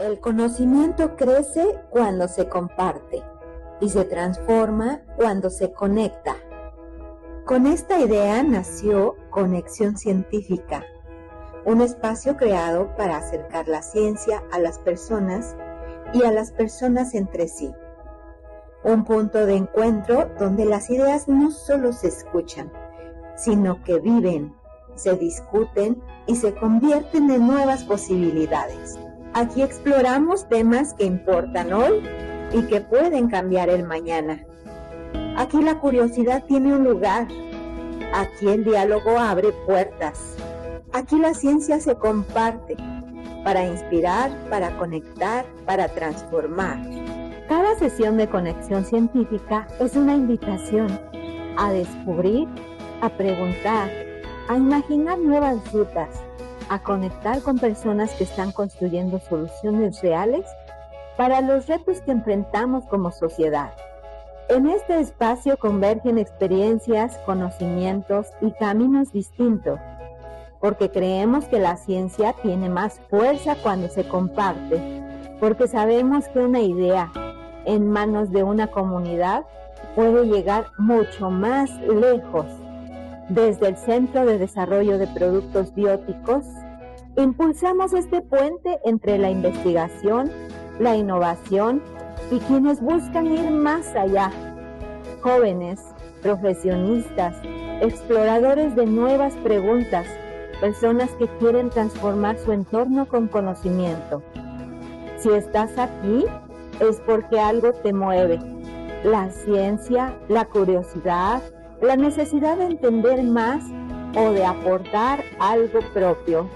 El conocimiento crece cuando se comparte y se transforma cuando se conecta. Con esta idea nació Conexión Científica, un espacio creado para acercar la ciencia a las personas y a las personas entre sí. Un punto de encuentro donde las ideas no solo se escuchan, sino que viven, se discuten y se convierten en nuevas posibilidades. Aquí exploramos temas que importan hoy y que pueden cambiar el mañana. Aquí la curiosidad tiene un lugar. Aquí el diálogo abre puertas. Aquí la ciencia se comparte para inspirar, para conectar, para transformar. Cada sesión de Conexión Científica es una invitación a descubrir, a preguntar, a imaginar nuevas rutas, a conectar con personas que están construyendo soluciones reales para los retos que enfrentamos como sociedad. En este espacio convergen experiencias, conocimientos y caminos distintos, porque creemos que la ciencia tiene más fuerza cuando se comparte, porque sabemos que una idea en manos de una comunidad puede llegar mucho más lejos. Desde el Centro de Desarrollo de Productos Bióticos, impulsamos este puente entre la investigación, la innovación y quienes buscan ir más allá. Jóvenes, profesionistas, exploradores de nuevas preguntas, personas que quieren transformar su entorno con conocimiento. Si estás aquí, es porque algo te mueve. La ciencia, la curiosidad, la necesidad de entender más o de aportar algo propio.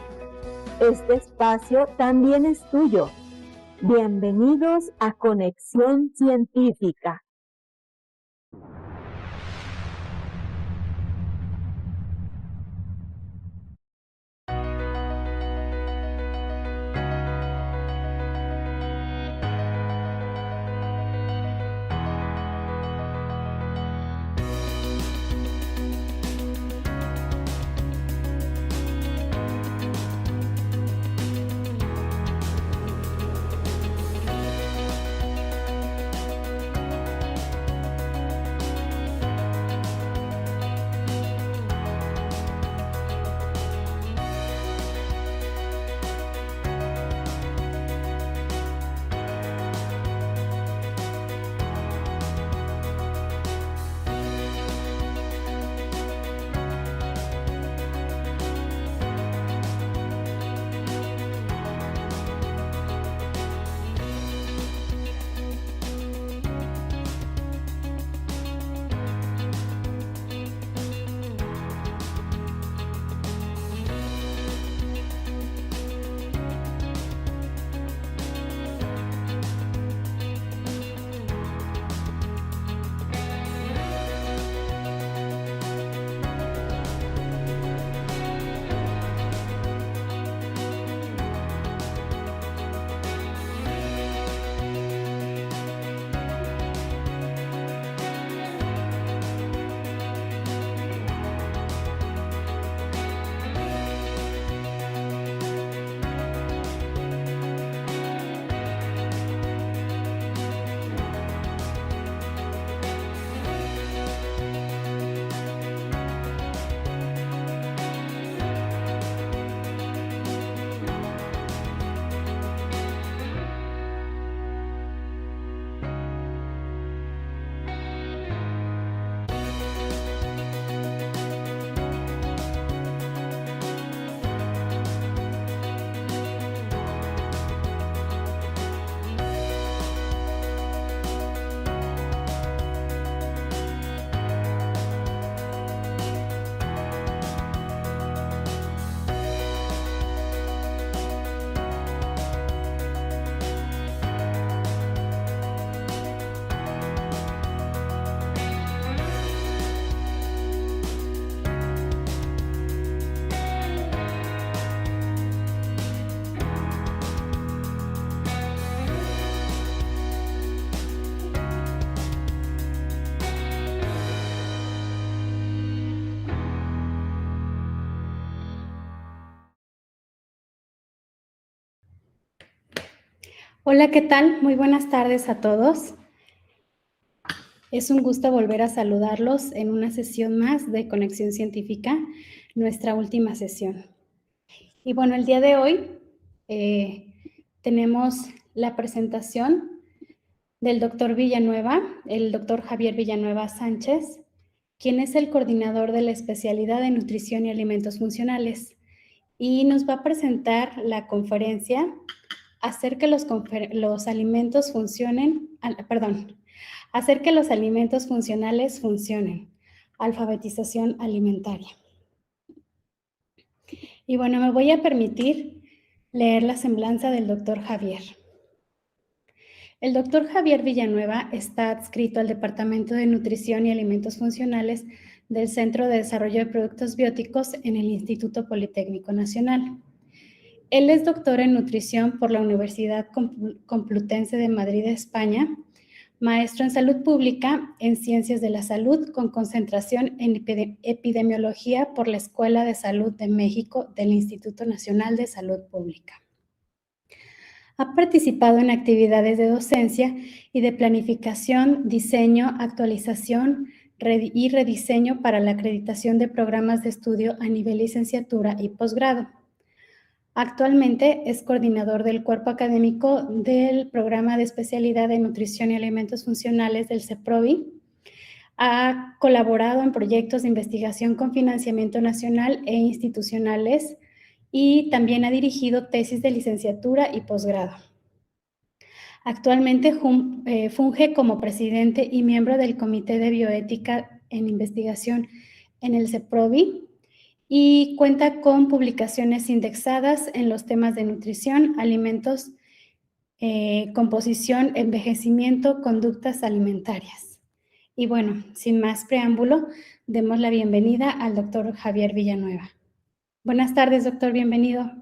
Este espacio también es tuyo. Bienvenidos a Conexión Científica. Hola, ¿qué tal? Muy buenas tardes a todos. Es un gusto volver a saludarlos en una sesión más de Conexión Científica, nuestra última sesión. Y bueno, el día de hoy tenemos la presentación del doctor Villanueva, el doctor Javier Villanueva Sánchez, quien es el coordinador de la especialidad de nutrición y alimentos funcionales, y nos va a presentar la conferencia hacer que los alimentos funcionen, hacer que los alimentos funcionales funcionen, alfabetización alimentaria. Y bueno, me voy a permitir leer la semblanza del doctor Javier. El doctor Javier Villanueva está adscrito al Departamento de Nutrición y Alimentos Funcionales del Centro de Desarrollo de Productos Bióticos en el Instituto Politécnico Nacional. Él es doctor en nutrición por la Universidad Complutense de Madrid, España, maestro en salud pública en ciencias de la salud con concentración en epidemiología por la Escuela de Salud de México del Instituto Nacional de Salud Pública. Ha participado en actividades de docencia y de planificación, diseño, actualización y rediseño para la acreditación de programas de estudio a nivel licenciatura y posgrado. Actualmente es coordinador del cuerpo académico del programa de especialidad de nutrición y alimentos funcionales del CEPROVI. Ha colaborado en proyectos de investigación con financiamiento nacional e institucionales y también ha dirigido tesis de licenciatura y posgrado. Actualmente funge como presidente y miembro del Comité de Bioética en Investigación en el CEPROVI y cuenta con publicaciones indexadas en los temas de nutrición, alimentos, composición, envejecimiento, conductas alimentarias. Y bueno, sin más preámbulo, demos la bienvenida al doctor Javier Villanueva. Buenas tardes, doctor, bienvenido.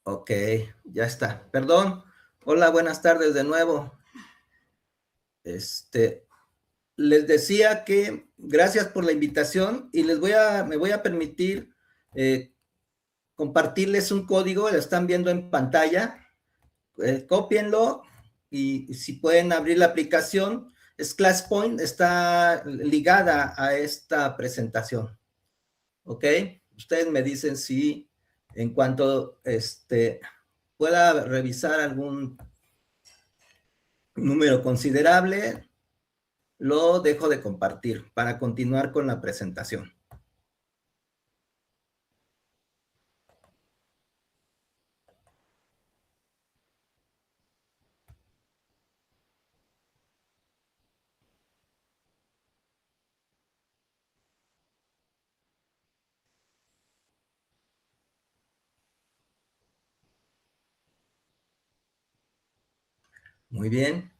Ok, ya está. Perdón. Hola, buenas tardes de nuevo. Les decía que gracias por la invitación y me voy a permitir compartirles un código, lo están viendo en pantalla. Cópienlo y si pueden abrir la aplicación, es ClassPoint, está ligada a esta presentación. ¿Ok? Ustedes me dicen si en cuanto pueda revisar algún número considerable, lo dejo de compartir para continuar con la presentación. Muy bien.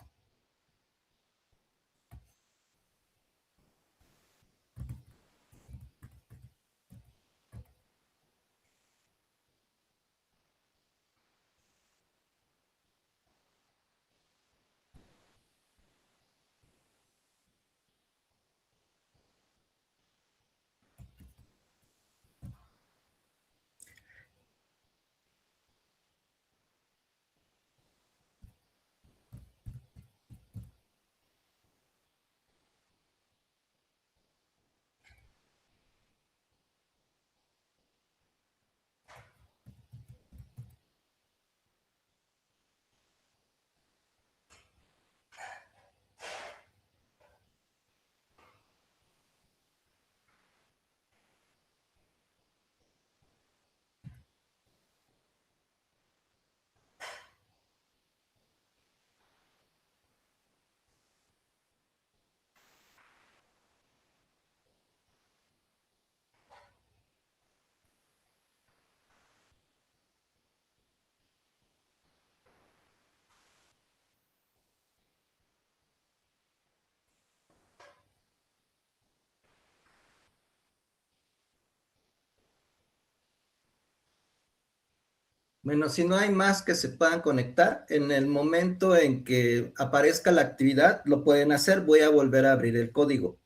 Bueno, si no hay más que se puedan conectar, en el momento en que aparezca la actividad, lo pueden hacer. Voy a volver a abrir el código.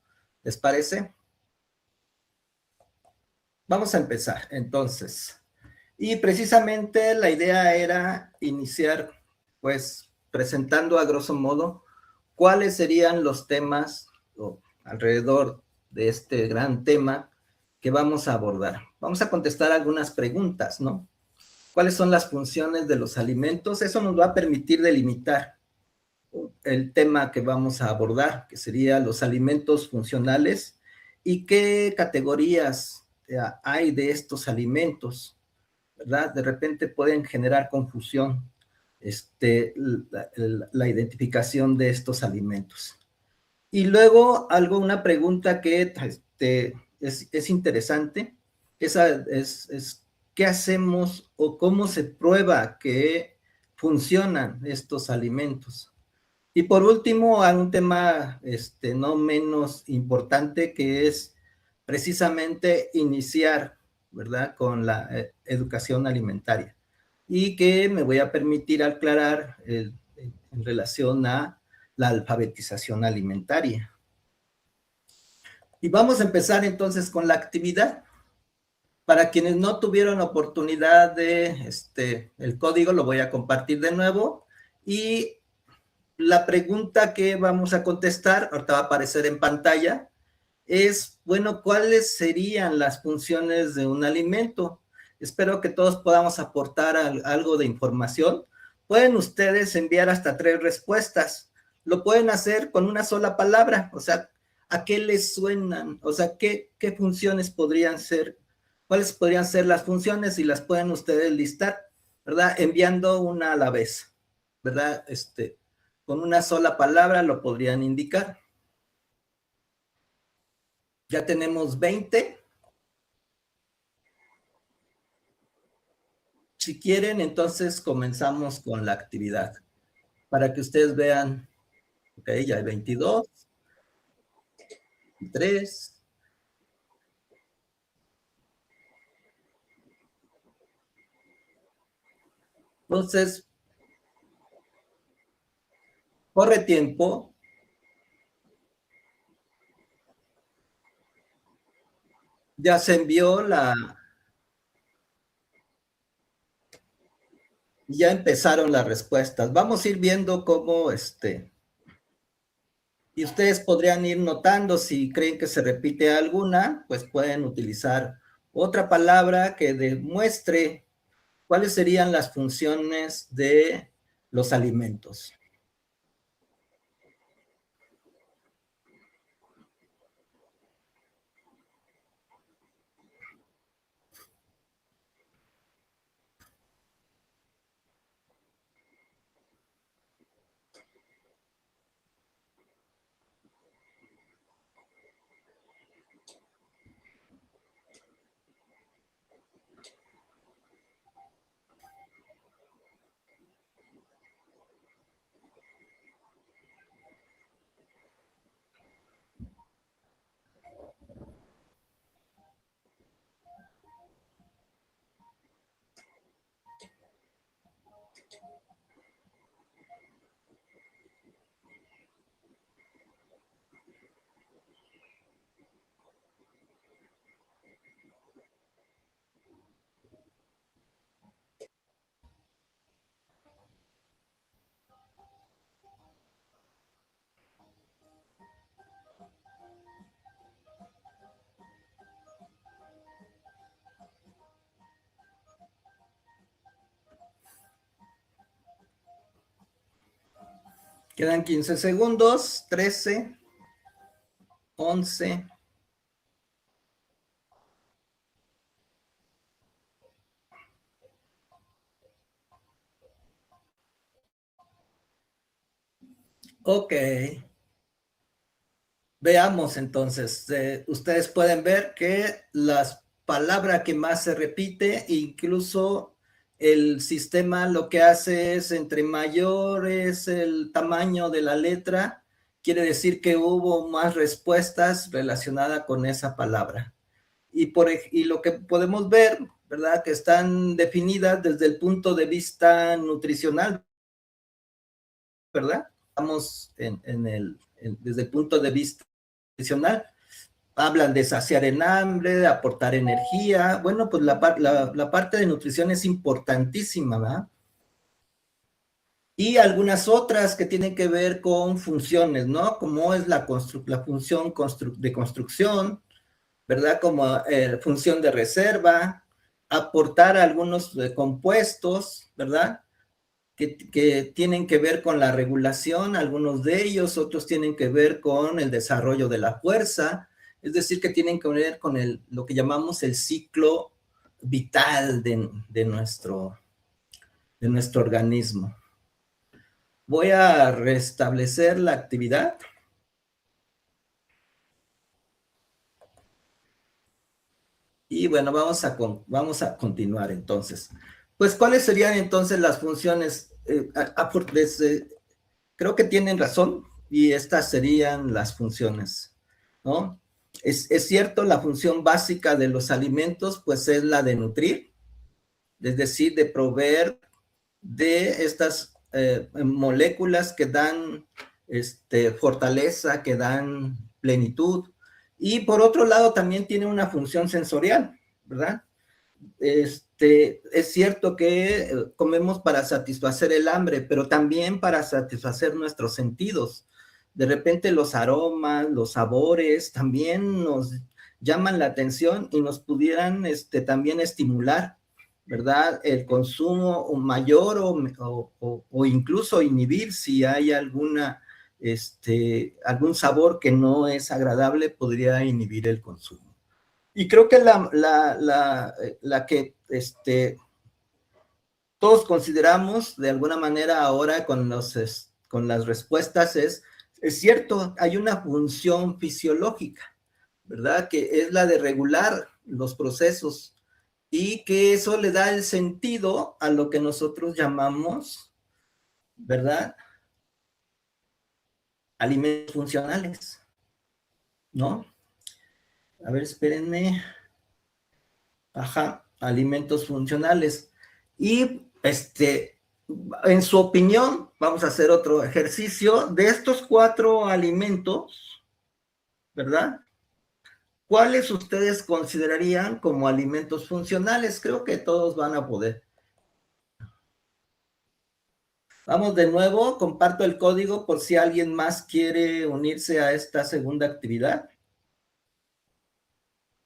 ¿Les parece? Vamos a empezar, entonces. Y precisamente la idea era iniciar, pues, presentando a grosso modo cuáles serían los temas alrededor de este gran tema que vamos a abordar. Vamos a contestar algunas preguntas, ¿no? ¿Cuáles son las funciones de los alimentos? Eso nos va a permitir delimitar el tema que vamos a abordar, que sería los alimentos funcionales y qué categorías hay de estos alimentos, ¿verdad? De repente pueden generar confusión la identificación de estos alimentos. Y luego una pregunta que es interesante, es ¿qué hacemos o cómo se prueba que funcionan estos alimentos? Y por último, un tema no menos importante, que es precisamente iniciar, ¿verdad?, con la educación alimentaria. Y que me voy a permitir aclarar en relación a la alfabetización alimentaria. Y vamos a empezar entonces con la actividad. Para quienes no tuvieron oportunidad de el código, lo voy a compartir de nuevo. Y la pregunta que vamos a contestar, ahorita va a aparecer en pantalla, es, bueno, ¿cuáles serían las funciones de un alimento? Espero que todos podamos aportar algo de información. Pueden ustedes enviar hasta 3 respuestas. Lo pueden hacer con una sola palabra, o sea, ¿a qué les suenan? O sea, ¿qué funciones podrían ser? ¿Cuáles podrían ser las funciones? Y las pueden ustedes listar, ¿verdad? Enviando una a la vez, ¿verdad? Con una sola palabra lo podrían indicar. Ya tenemos 20. Si quieren, entonces comenzamos con la actividad. Para que ustedes vean, ok, ya hay 22, 23. Entonces, corre tiempo. Ya se envió ya empezaron las respuestas. Vamos a ir viendo cómo y ustedes podrían ir notando si creen que se repite alguna, pues pueden utilizar otra palabra que demuestre cuáles serían las funciones de los alimentos. Quedan 15 segundos, 13, 11. Ok. Veamos entonces, ustedes pueden ver que la palabra que más se repite, incluso el sistema lo que hace es, entre mayor es el tamaño de la letra, quiere decir que hubo más respuestas relacionadas con esa palabra. Y lo que podemos ver, ¿verdad? Que están definidas desde el punto de vista nutricional, ¿verdad? Estamos desde el punto de vista nutricional. Hablan de saciar el hambre, de aportar energía. Bueno, pues la parte de nutrición es importantísima, ¿verdad? Y algunas otras que tienen que ver con funciones, ¿no? Como es la función de construcción, ¿verdad? Como función de reserva, aportar algunos compuestos, ¿verdad? Que tienen que ver con la regulación, algunos de ellos, otros tienen que ver con el desarrollo de la fuerza, es decir, que tienen que ver con lo que llamamos el ciclo vital de nuestro organismo. Voy a restablecer la actividad. Y bueno, vamos a continuar entonces. Pues, ¿cuáles serían entonces las funciones? Creo que tienen razón y estas serían las funciones, ¿no? Es cierto, la función básica de los alimentos, pues es la de nutrir, es decir, de proveer de estas moléculas que dan fortaleza, que dan plenitud. Y por otro lado, también tiene una función sensorial, ¿verdad? Es cierto que comemos para satisfacer el hambre, pero también para satisfacer nuestros sentidos. De repente los aromas, los sabores también nos llaman la atención y nos pudieran también estimular, ¿verdad? El consumo mayor o incluso inhibir si hay algún sabor que no es agradable, podría inhibir el consumo. Y creo que la que todos consideramos de alguna manera ahora con las respuestas es cierto, hay una función fisiológica, ¿verdad? Que es la de regular los procesos y que eso le da el sentido a lo que nosotros llamamos, ¿verdad? Alimentos funcionales, ¿no? A ver, espérenme. Ajá, alimentos funcionales. Y en su opinión, vamos a hacer otro ejercicio. De estos 4 alimentos, ¿verdad? ¿Cuáles ustedes considerarían como alimentos funcionales? Creo que todos van a poder. Vamos de nuevo, comparto el código por si alguien más quiere unirse a esta segunda actividad.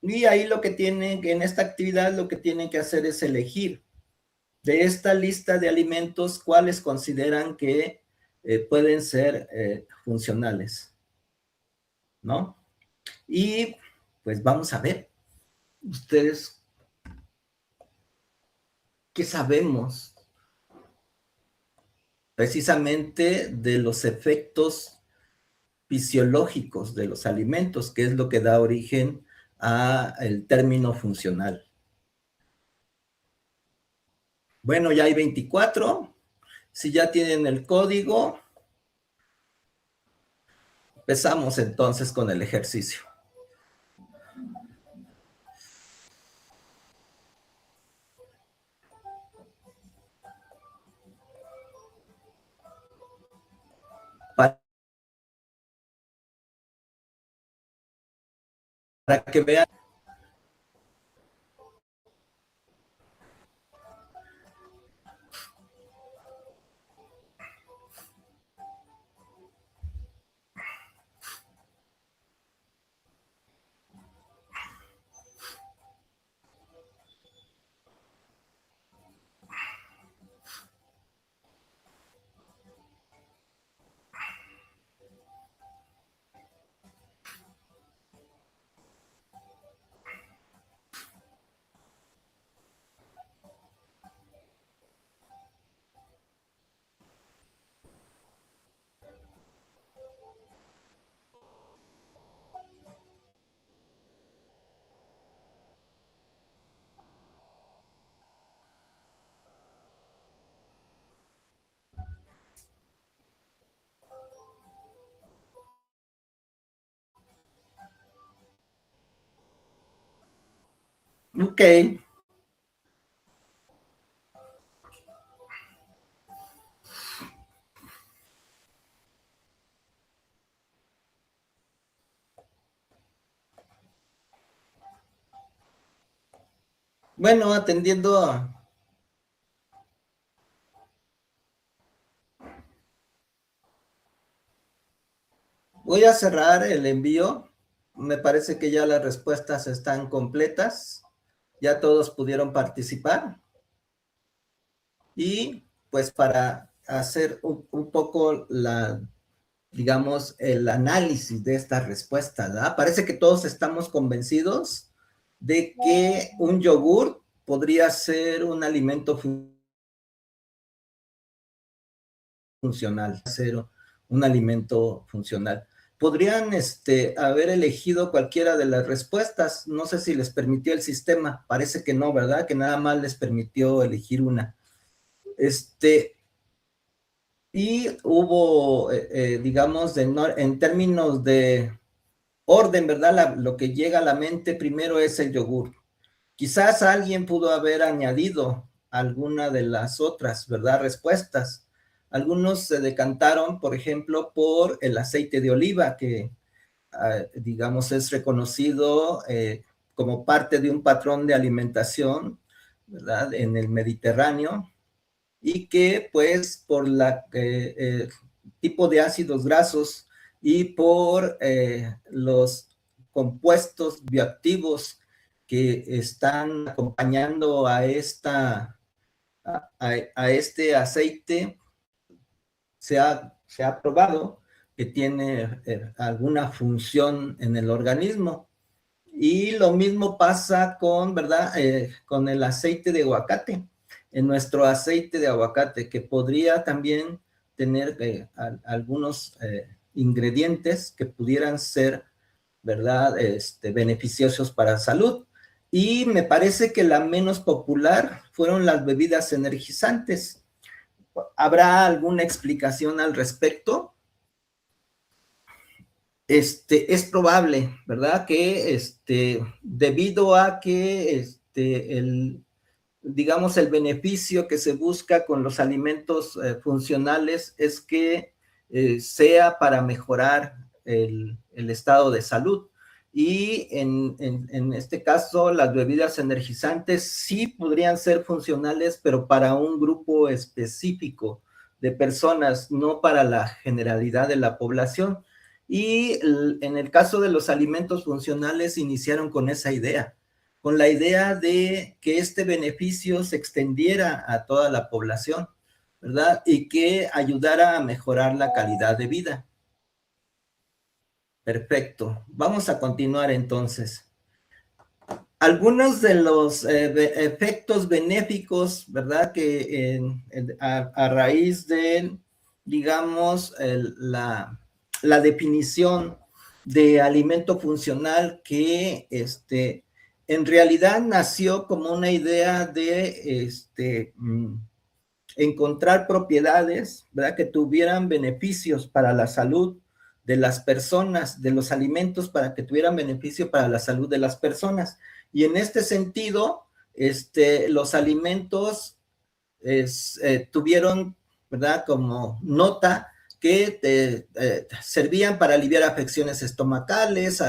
Y ahí en esta actividad lo que tienen que hacer es elegir de esta lista de alimentos, ¿cuáles consideran que pueden ser funcionales? ¿No? Y pues vamos a ver, ustedes, ¿qué sabemos precisamente de los efectos fisiológicos de los alimentos, que es lo que da origen al término funcional? Bueno, ya hay 24. Si ya tienen el código, empezamos entonces con el ejercicio. Para que vean. Ok. Bueno, atendiendo a... Voy a cerrar el envío. Me parece que ya las respuestas están completas. Ya todos pudieron participar. Y pues para hacer un poco digamos, el análisis de estas respuestas, ¿verdad? Parece que todos estamos convencidos de que un yogur podría ser un alimento funcional, ser un alimento funcional. Podrían haber elegido cualquiera de las respuestas, no sé si les permitió el sistema, parece que no, ¿verdad? Que nada más les permitió elegir una. Y hubo, digamos, en términos de orden, ¿verdad? Lo que llega a la mente primero es el yogur. Quizás alguien pudo haber añadido alguna de las otras, ¿verdad? Respuestas. Algunos se decantaron, por ejemplo, por el aceite de oliva, que, digamos, es reconocido como parte de un patrón de alimentación, ¿verdad? En el Mediterráneo, y que, pues, por tipo de ácidos grasos y por los compuestos bioactivos que están acompañando a este aceite, se ha probado que tiene alguna función en el organismo. Y lo mismo pasa con, ¿verdad? Con el aceite de aguacate. En nuestro aceite de aguacate, que podría también tener algunos ingredientes que pudieran ser, ¿verdad? Beneficiosos para la salud. Y me parece que la menos popular fueron las bebidas energizantes. ¿Habrá alguna explicación al respecto? Es probable, ¿verdad? Que debido a que digamos, el beneficio que se busca con los alimentos funcionales es que sea para mejorar el estado de salud. Y en este caso, las bebidas energizantes sí podrían ser funcionales, pero para un grupo específico de personas, no para la generalidad de la población. Y en el caso de los alimentos funcionales, iniciaron con esa idea, con la idea de que este beneficio se extendiera a toda la población, ¿verdad? Y que ayudara a mejorar la calidad de vida. Perfecto. Vamos a continuar entonces. Algunos de los efectos benéficos, ¿verdad? Que a raíz de, digamos, la definición de alimento funcional que en realidad nació como una idea de encontrar propiedades, ¿verdad? Que tuvieran beneficios para la salud de las personas, de los alimentos, para que tuvieran beneficio para la salud de las personas. Y en este sentido, los alimentos tuvieron, ¿verdad? Como nota que servían para aliviar afecciones estomacales,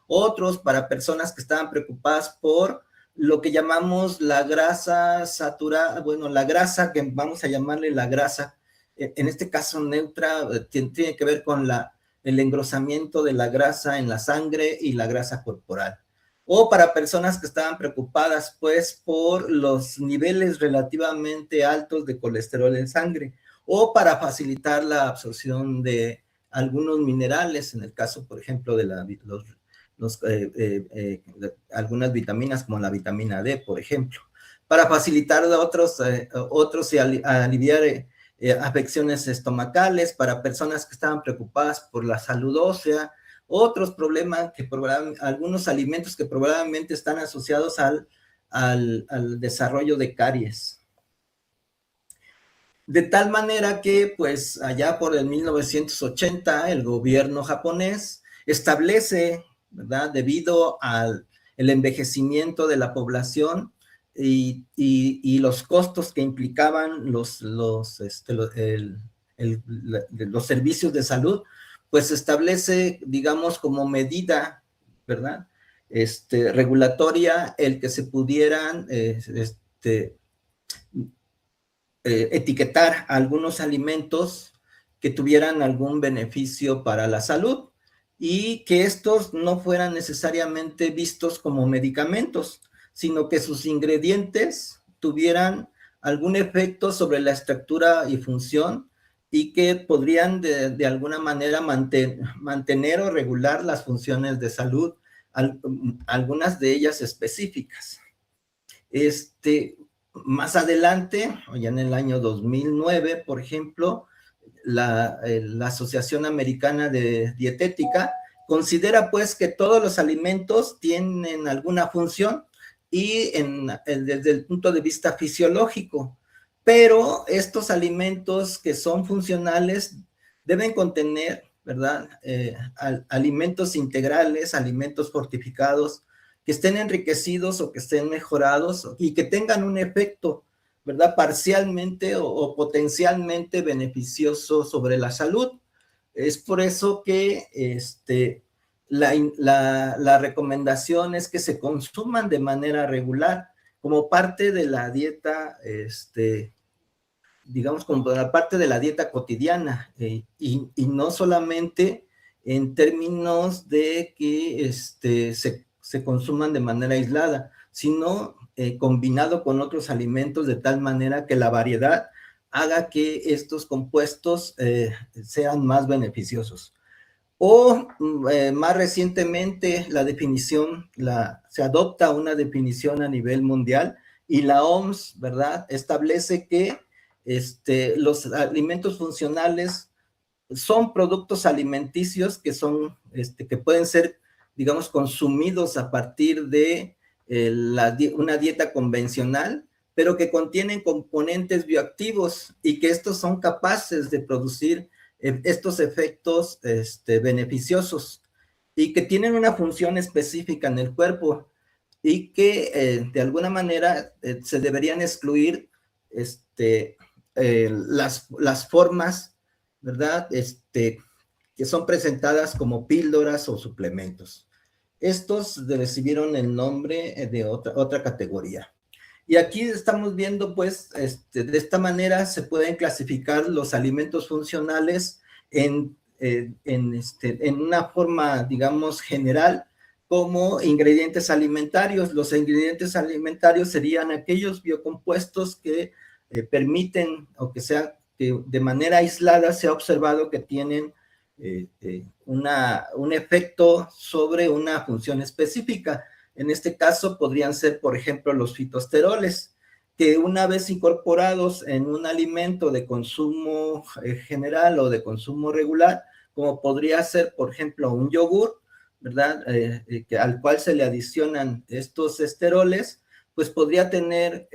otros para personas que estaban preocupadas por lo que llamamos la grasa saturada, bueno, la grasa que vamos a llamarle la grasa, en este caso neutra, tiene que ver con el engrosamiento de la grasa en la sangre y la grasa corporal. O para personas que estaban preocupadas, pues, por los niveles relativamente altos de colesterol en sangre, o para facilitar la absorción de algunos minerales, en el caso, por ejemplo, de algunas vitaminas, como la vitamina D, por ejemplo, para facilitar otros y aliviar afecciones estomacales, para personas que estaban preocupadas por la salud ósea, otros problemas, algunos alimentos que probablemente están asociados al desarrollo de caries. De tal manera que, pues, allá por el 1980, el gobierno japonés establece, ¿verdad? Debido al envejecimiento de la población y los costos que implicaban los servicios de salud, pues establece, digamos, como medida, ¿verdad? regulatoria el que se pudieran etiquetar algunos alimentos que tuvieran algún beneficio para la salud y que estos no fueran necesariamente vistos como medicamentos, sino que sus ingredientes tuvieran algún efecto sobre la estructura y función y que podrían de alguna manera mantener o regular las funciones de salud, algunas de ellas específicas. Más adelante, ya en el año 2009, por ejemplo, la Asociación Americana de Dietética considera pues que todos los alimentos tienen alguna función y desde el punto de vista fisiológico, pero estos alimentos que son funcionales deben contener, ¿verdad? Alimentos integrales, alimentos fortificados, que estén enriquecidos o que estén mejorados y que tengan un efecto, ¿verdad? Parcialmente o potencialmente beneficioso sobre la salud. Es por eso que la recomendación es que se consuman de manera regular como parte de la dieta, digamos, como la parte de la dieta cotidiana, y no solamente en términos de que se consuman de manera aislada, sino combinado con otros alimentos de tal manera que la variedad haga que estos compuestos sean más beneficiosos. O más recientemente la definición, se adopta una definición a nivel mundial y la OMS, ¿verdad?, establece que los alimentos funcionales son productos alimenticios que son, que pueden ser, digamos, consumidos a partir de una dieta convencional, pero que contienen componentes bioactivos y que estos son capaces de producir estos efectos beneficiosos y que tienen una función específica en el cuerpo y que de alguna manera se deberían excluir las formas, ¿verdad?, que son presentadas como píldoras o suplementos. Estos recibieron el nombre de otra categoría. Y aquí estamos viendo, pues, de esta manera se pueden clasificar los alimentos funcionales en una forma, digamos, general, como ingredientes alimentarios. Los ingredientes alimentarios serían aquellos biocompuestos que permiten, o que de manera aislada se ha observado que tienen un efecto sobre una función específica. En este caso podrían ser, por ejemplo, los fitoesteroles, que una vez incorporados en un alimento de consumo general o de consumo regular, como podría ser, por ejemplo, un yogur, ¿verdad?, al cual se le adicionan estos esteroles, pues podría tener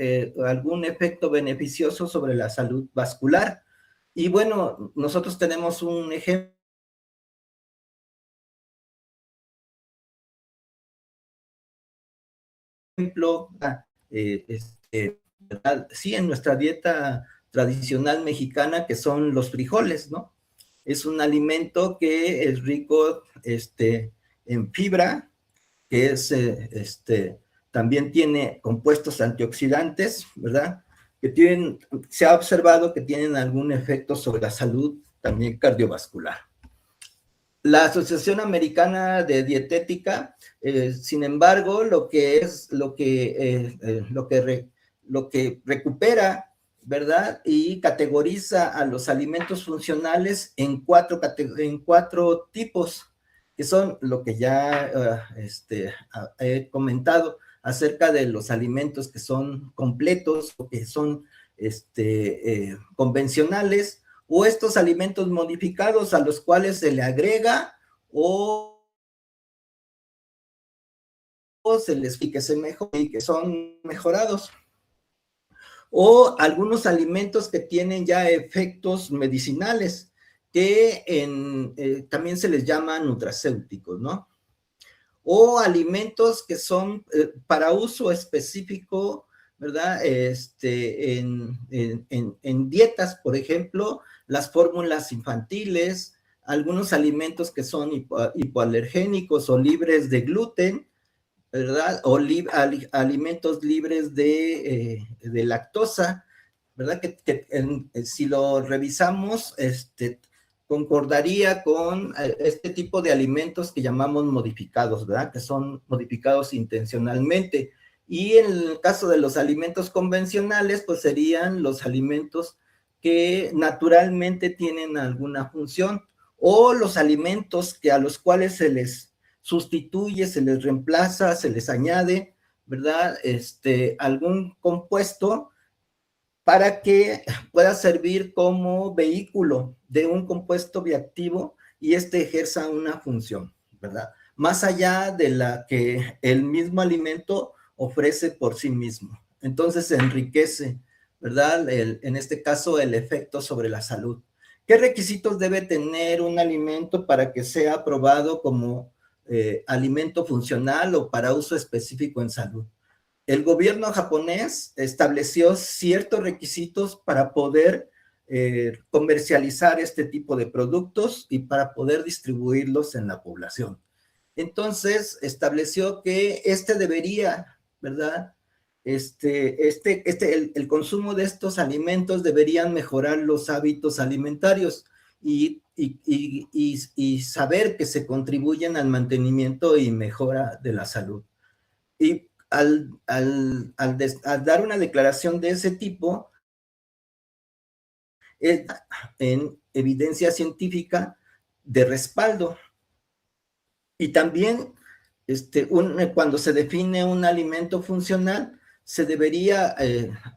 algún efecto beneficioso sobre la salud vascular. Y bueno, nosotros tenemos un ejemplo sí, en nuestra dieta tradicional mexicana, que son los frijoles, ¿no? Es un alimento que es rico en fibra, que también tiene compuestos antioxidantes, ¿verdad?, que se ha observado que tienen algún efecto sobre la salud también cardiovascular. La Asociación Americana de Dietética, sin embargo, lo que recupera, ¿verdad?, y categoriza a los alimentos funcionales en cuatro tipos, que son lo que ya he comentado acerca de los alimentos que son completos o que son convencionales, o estos alimentos modificados a los cuales se le agrega o se les y que se mejoran y que son mejorados, o algunos alimentos que tienen ya efectos medicinales, que también se les llama nutracéuticos, ¿no? O alimentos que son para uso específico, ¿verdad?, en dietas, por ejemplo, las fórmulas infantiles, algunos alimentos que son hipoalergénicos o libres de gluten, ¿verdad? O alimentos libres de lactosa, ¿verdad? Si lo revisamos, concordaría con este tipo de alimentos que llamamos modificados, ¿verdad? Que son modificados intencionalmente. Y en el caso de los alimentos convencionales, pues serían los alimentos que naturalmente tienen alguna función, o los alimentos a los cuales se les sustituye, se les reemplaza, se les añade, ¿verdad? Algún compuesto para que pueda servir como vehículo de un compuesto bioactivo y ejerza una función, ¿verdad? Más allá de la que el mismo alimento ofrece por sí mismo. Entonces se enriquece, ¿verdad? En este caso, el efecto sobre la salud. ¿Qué requisitos debe tener un alimento para que sea aprobado como alimento funcional o para uso específico en salud? El gobierno japonés estableció ciertos requisitos para poder comercializar este tipo de productos y para poder distribuirlos en la población. Entonces, estableció que debería, ¿verdad? El consumo de estos alimentos deberían mejorar los hábitos alimentarios y saber que se contribuyen al mantenimiento y mejora de la salud. Y al dar una declaración de ese tipo, en evidencia científica de respaldo. Y también, cuando se define un alimento funcional, se debería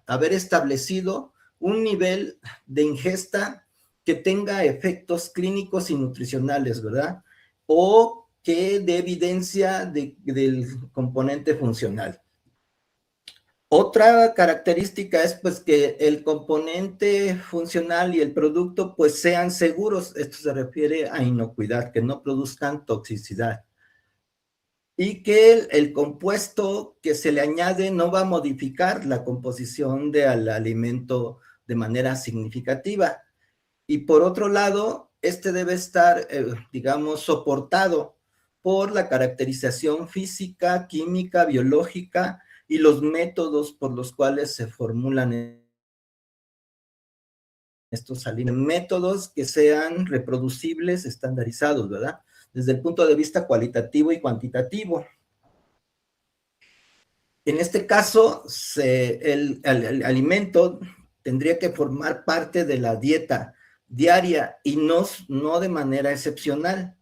haber establecido un nivel de ingesta que tenga efectos clínicos y nutricionales, ¿verdad? O que dé evidencia del componente funcional. Otra característica es pues que el componente funcional y el producto pues sean seguros. Esto se refiere a inocuidad, que no produzcan toxicidad. Y que el compuesto que se le añade no va a modificar la composición del alimento de manera significativa. Y por otro lado, debe estar, digamos, soportado por la caracterización física, química, biológica y los métodos por los cuales se formulan estos alimentos. Métodos que sean reproducibles, estandarizados, ¿verdad? Desde el punto de vista cualitativo y cuantitativo. En este caso, el alimento tendría que formar parte de la dieta diaria y no de manera excepcional.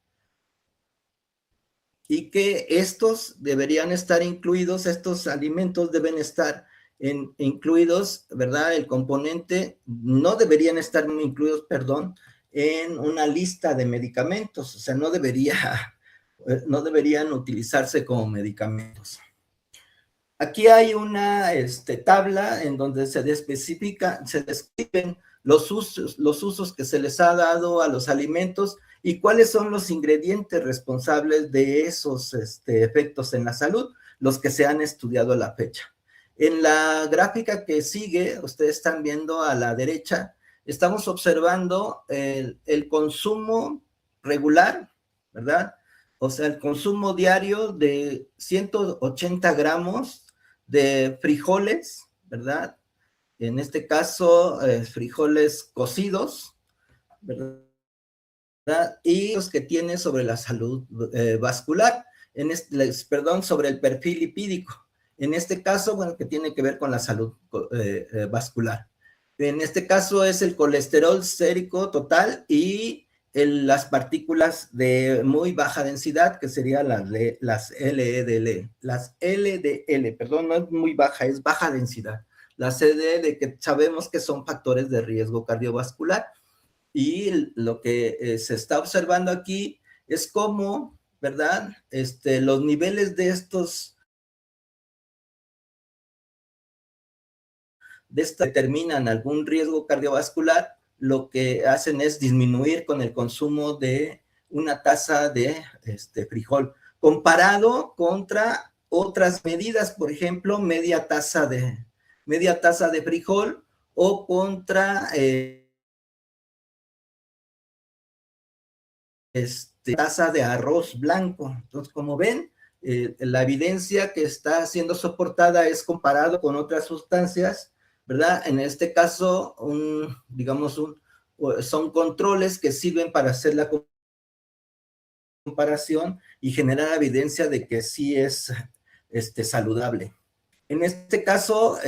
Y que estos deberían estar incluidos, estos alimentos deben estar incluidos, ¿verdad? El componente, no deberían estar incluidos, perdón, en una lista de medicamentos, o sea, no deberían utilizarse como medicamentos. Aquí hay una tabla en donde se describen los usos que se les ha dado a los alimentos y cuáles son los ingredientes responsables de esos efectos en la salud, los que se han estudiado a la fecha. En la gráfica que sigue, ustedes están viendo a la derecha, estamos observando el consumo regular, ¿verdad? O sea, el consumo diario de 180 gramos de frijoles, ¿verdad? En este caso, frijoles cocidos, ¿verdad? Y los que tiene sobre la salud vascular, sobre el perfil lipídico. En este caso, bueno, que tiene que ver con la salud vascular. En este caso es el colesterol sérico total y las partículas de muy baja densidad, que serían las LDL. Las LDL, perdón, no es muy baja, es baja densidad. Las LDL, que sabemos que son factores de riesgo cardiovascular. Y lo que se está observando aquí es cómo, ¿verdad? Los niveles de determinan algún riesgo cardiovascular, lo que hacen es disminuir con el consumo de una taza de frijol, comparado contra otras medidas, por ejemplo, media taza de frijol o contra taza de arroz blanco. Entonces, como ven, la evidencia que está siendo soportada es comparado con otras sustancias, ¿verdad? En este caso, son controles que sirven para hacer la comparación y generar evidencia de que sí es saludable. En este caso,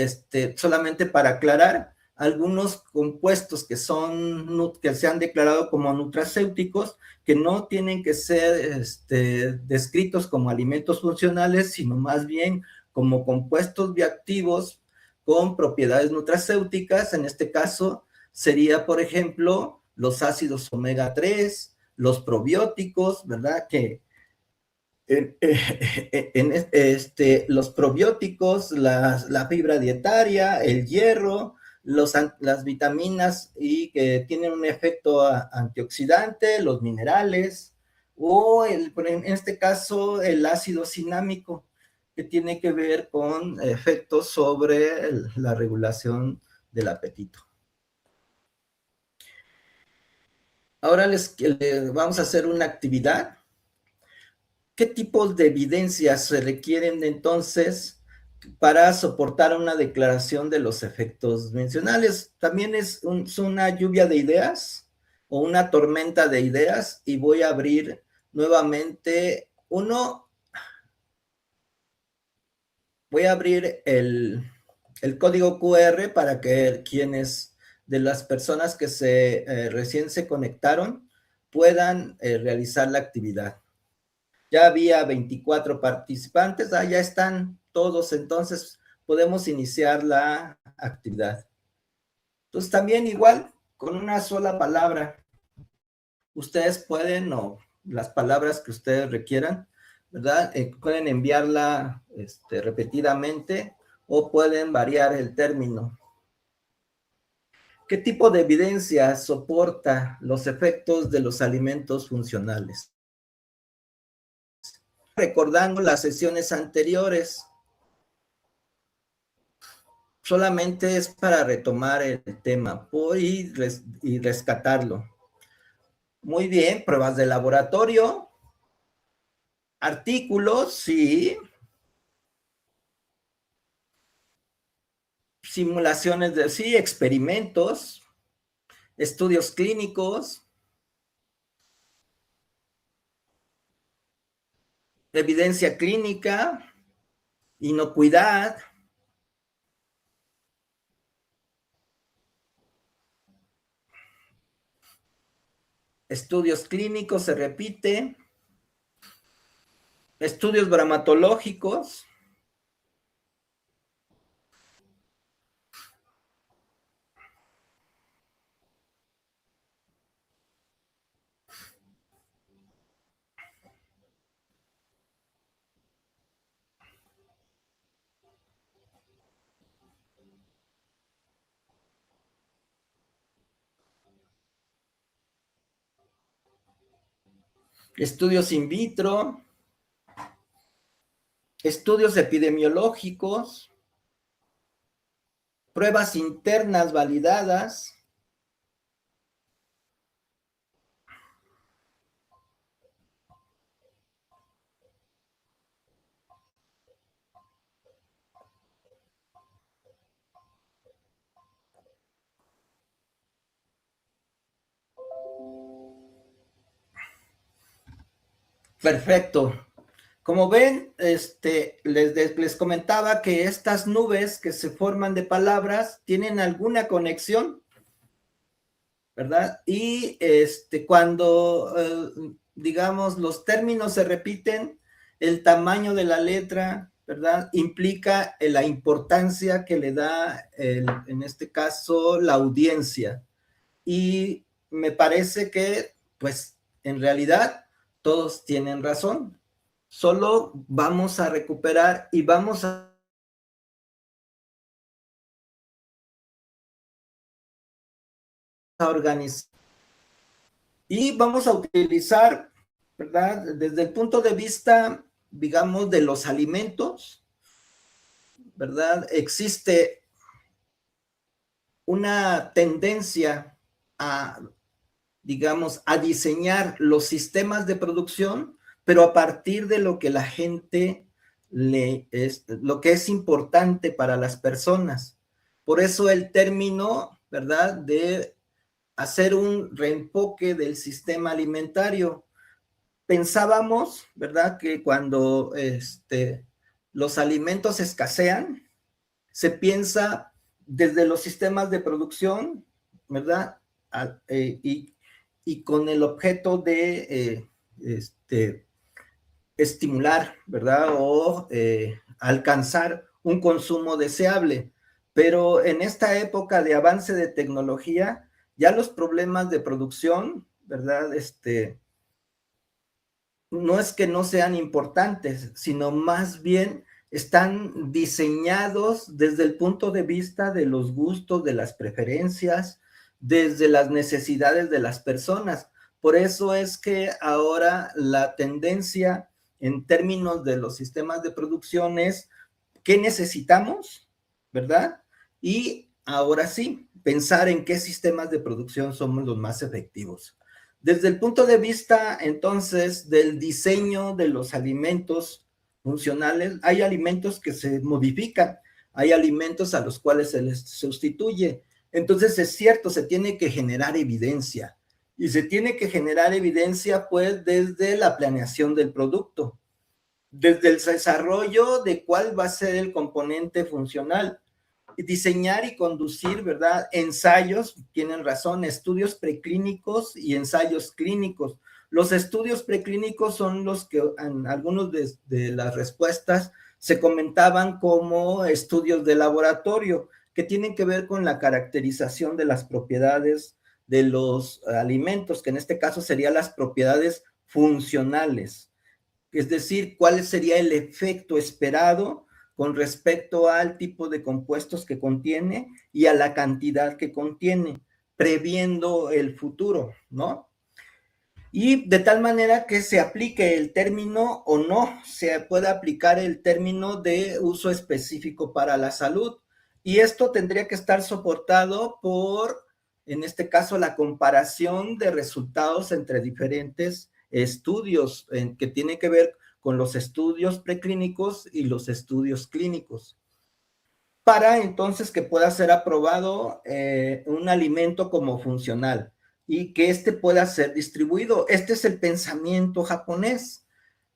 solamente para aclarar, algunos compuestos que se han declarado como nutracéuticos, que no tienen que ser descritos como alimentos funcionales, sino más bien como compuestos bioactivos con propiedades nutracéuticas. En este caso, sería, por ejemplo, los ácidos omega 3, los probióticos, ¿verdad? Que los probióticos, la fibra dietaria, el hierro, las vitaminas y que tienen un efecto antioxidante, los minerales, o en este caso el ácido cinámico, que tiene que ver con efectos sobre la regulación del apetito. Ahora les vamos a hacer una actividad. ¿Qué tipos de evidencias se requieren entonces para soportar una declaración de los efectos mencionales? También es una lluvia de ideas o una tormenta de ideas, y voy a abrir nuevamente voy a abrir el código QR para que quienes de las personas que recién se conectaron puedan realizar la actividad. Ya había 24 participantes, ya están todos, entonces podemos iniciar la actividad. Entonces también igual, con una sola palabra, ustedes pueden, o las palabras que ustedes requieran, ¿verdad? Pueden enviarla repetidamente o pueden variar el término. ¿Qué tipo de evidencia soporta los efectos de los alimentos funcionales? Recordando las sesiones anteriores, solamente es para retomar el tema y rescatarlo. Muy bien, pruebas de laboratorio, artículos, sí, simulaciones sí, experimentos, estudios clínicos, evidencia clínica, inocuidad, estudios clínicos, se repite, estudios bromatológicos, estudios in vitro, estudios epidemiológicos, pruebas internas validadas, perfecto. Como ven, les comentaba que estas nubes que se forman de palabras tienen alguna conexión, ¿verdad? Y cuando, digamos, los términos se repiten, el tamaño de la letra, ¿verdad? Implica la importancia que le da, en este caso, la audiencia. Y me parece que, pues, en realidad, todos tienen razón. Solo vamos a recuperar y vamos a organizar. Y vamos a utilizar, ¿verdad? Desde el punto de vista, digamos, de los alimentos, ¿verdad? Existe una tendencia a, digamos, a diseñar los sistemas de producción pero a partir de lo que la gente lo que es importante para las personas. Por eso el término, ¿verdad?, de hacer un reenfoque del sistema alimentario. Pensábamos, ¿verdad?, que cuando los alimentos escasean, se piensa desde los sistemas de producción, ¿verdad?, y con el objeto de estimular, ¿verdad?, o alcanzar un consumo deseable. Pero en esta época de avance de tecnología, ya los problemas de producción, ¿verdad?, no es que no sean importantes, sino más bien están diseñados desde el punto de vista de los gustos, de las preferencias, desde las necesidades de las personas. Por eso es que ahora la tendencia en términos de los sistemas de producción es qué necesitamos, ¿verdad? Y ahora sí, pensar en qué sistemas de producción somos los más efectivos. Desde el punto de vista, entonces, del diseño de los alimentos funcionales, hay alimentos que se modifican, hay alimentos a los cuales se les sustituye. Entonces, es cierto, se tiene que generar evidencia. Y se tiene que generar evidencia, pues, desde la planeación del producto, desde el desarrollo de cuál va a ser el componente funcional, diseñar y conducir, ¿verdad?, ensayos, tienen razón, estudios preclínicos y ensayos clínicos. Los estudios preclínicos son los que en algunos de las respuestas se comentaban como estudios de laboratorio, que tienen que ver con la caracterización de las propiedades de los alimentos, que en este caso serían las propiedades funcionales, es decir, cuál sería el efecto esperado con respecto al tipo de compuestos que contiene y a la cantidad que contiene, previendo el futuro, ¿no? Y de tal manera que se aplique el término o no, se puede aplicar el término de uso específico para la salud. Y esto tendría que estar soportado por, en este caso, la comparación de resultados entre diferentes estudios que tiene que ver con los estudios preclínicos y los estudios clínicos, para entonces que pueda ser aprobado un alimento como funcional y que pueda ser distribuido. Este es el pensamiento japonés,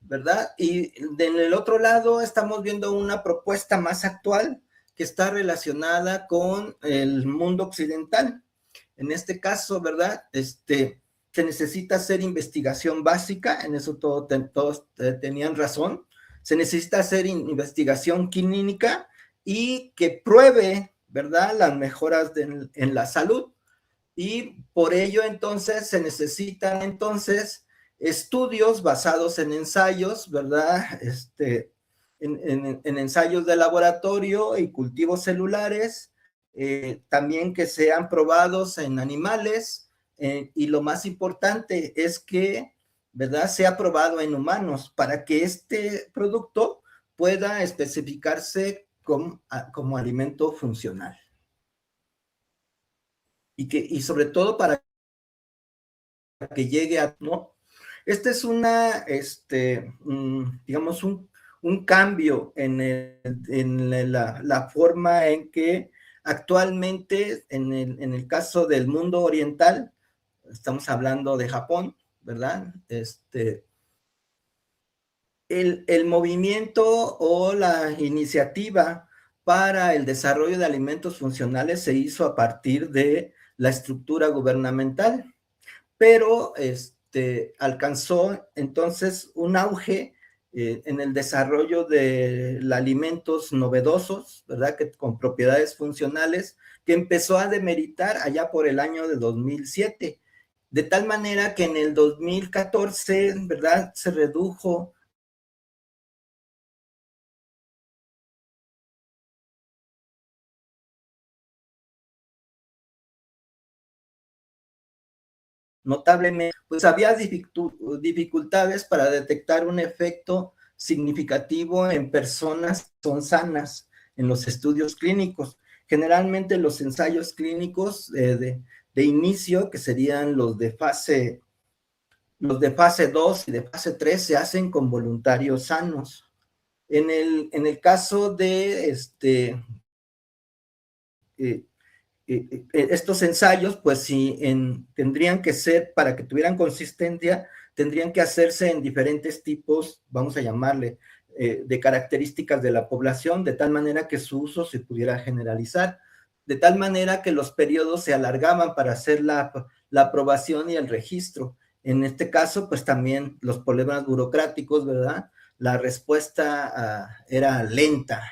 ¿verdad? Y en el otro lado estamos viendo una propuesta más actual que está relacionada con el mundo occidental. En este caso, ¿verdad?, se necesita hacer investigación básica, en eso todos tenían razón, se necesita hacer investigación clínica y que pruebe, ¿verdad?, las mejoras en la salud. Y por ello, entonces, se necesitan, entonces, estudios basados en ensayos, ¿verdad?, en ensayos de laboratorio y cultivos celulares, también que sean probados en animales, y lo más importante es que, ¿verdad?, sea probado en humanos para que este producto pueda especificarse como alimento funcional. Y sobre todo para que llegue a, ¿no? Este es digamos, un cambio en la forma en que actualmente, en el caso del mundo oriental, estamos hablando de Japón, ¿verdad? El movimiento o la iniciativa para el desarrollo de alimentos funcionales se hizo a partir de la estructura gubernamental, pero alcanzó entonces un auge en el desarrollo de alimentos novedosos, ¿verdad?, que con propiedades funcionales, que empezó a demeritar allá por el año de 2007, de tal manera que en el 2014, ¿verdad?, se redujo notablemente, pues había dificultades para detectar un efecto significativo en personas que son sanas en los estudios clínicos. Generalmente los ensayos clínicos de inicio, que serían los de fase Los de fase 2 y de fase 3 se hacen con voluntarios sanos. En el caso de estos ensayos, pues sí, tendrían que ser, para que tuvieran consistencia, tendrían que hacerse en diferentes tipos, vamos a llamarle, de características de la población, de tal manera que su uso se pudiera generalizar, de tal manera que los periodos se alargaban para hacer la aprobación y el registro. En este caso, pues también los problemas burocráticos, ¿verdad? La respuesta era lenta.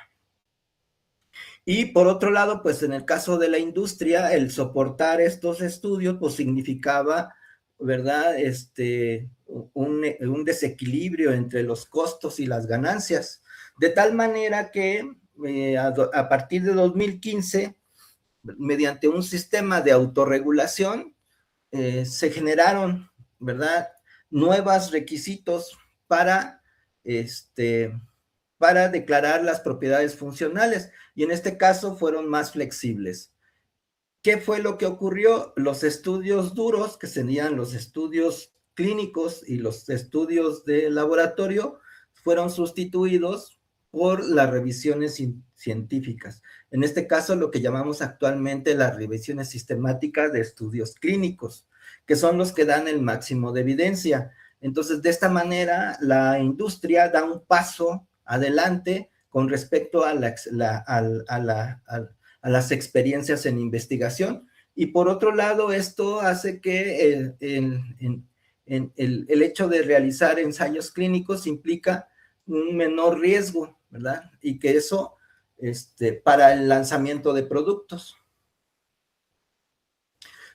Y por otro lado, pues en el caso de la industria, el soportar estos estudios, pues significaba, ¿verdad? Un desequilibrio entre los costos y las ganancias. De tal manera que a partir de 2015, mediante un sistema de autorregulación, se generaron, ¿verdad? Nuevos requisitos para declarar las propiedades funcionales, y en este caso fueron más flexibles. ¿Qué fue lo que ocurrió? Los estudios duros, que serían los estudios clínicos y los estudios de laboratorio, fueron sustituidos por las revisiones científicas. En este caso, lo que llamamos actualmente las revisiones sistemáticas de estudios clínicos, que son los que dan el máximo de evidencia. Entonces, de esta manera, la industria da un paso adelante con respecto a las experiencias en investigación. Y por otro lado, esto hace que el hecho de realizar ensayos clínicos implica un menor riesgo, ¿verdad? Y que eso para el lanzamiento de productos.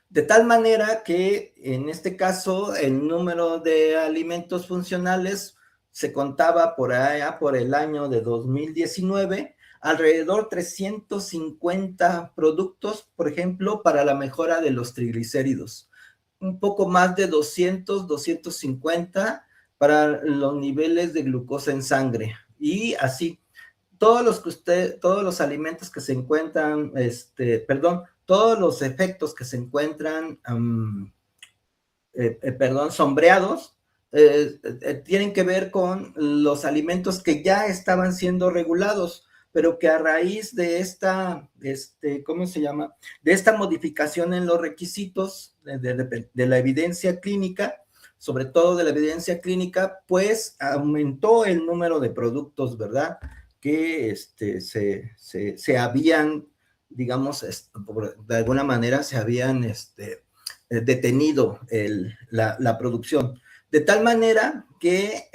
De tal manera que en este caso el número de alimentos funcionales se contaba por allá por el año de 2019, alrededor 350 productos, por ejemplo, para la mejora de los triglicéridos, un poco más de 250 para los niveles de glucosa en sangre, y así, todos los alimentos que se encuentran, todos los efectos que se encuentran, sombreados, tienen que ver con los alimentos que ya estaban siendo regulados, pero que a raíz de esta, ¿cómo se llama? De esta modificación en los requisitos de la evidencia clínica, sobre todo de la evidencia clínica, pues aumentó el número de productos, ¿verdad? Que se habían, digamos, de alguna manera se habían detenido la producción. De tal manera que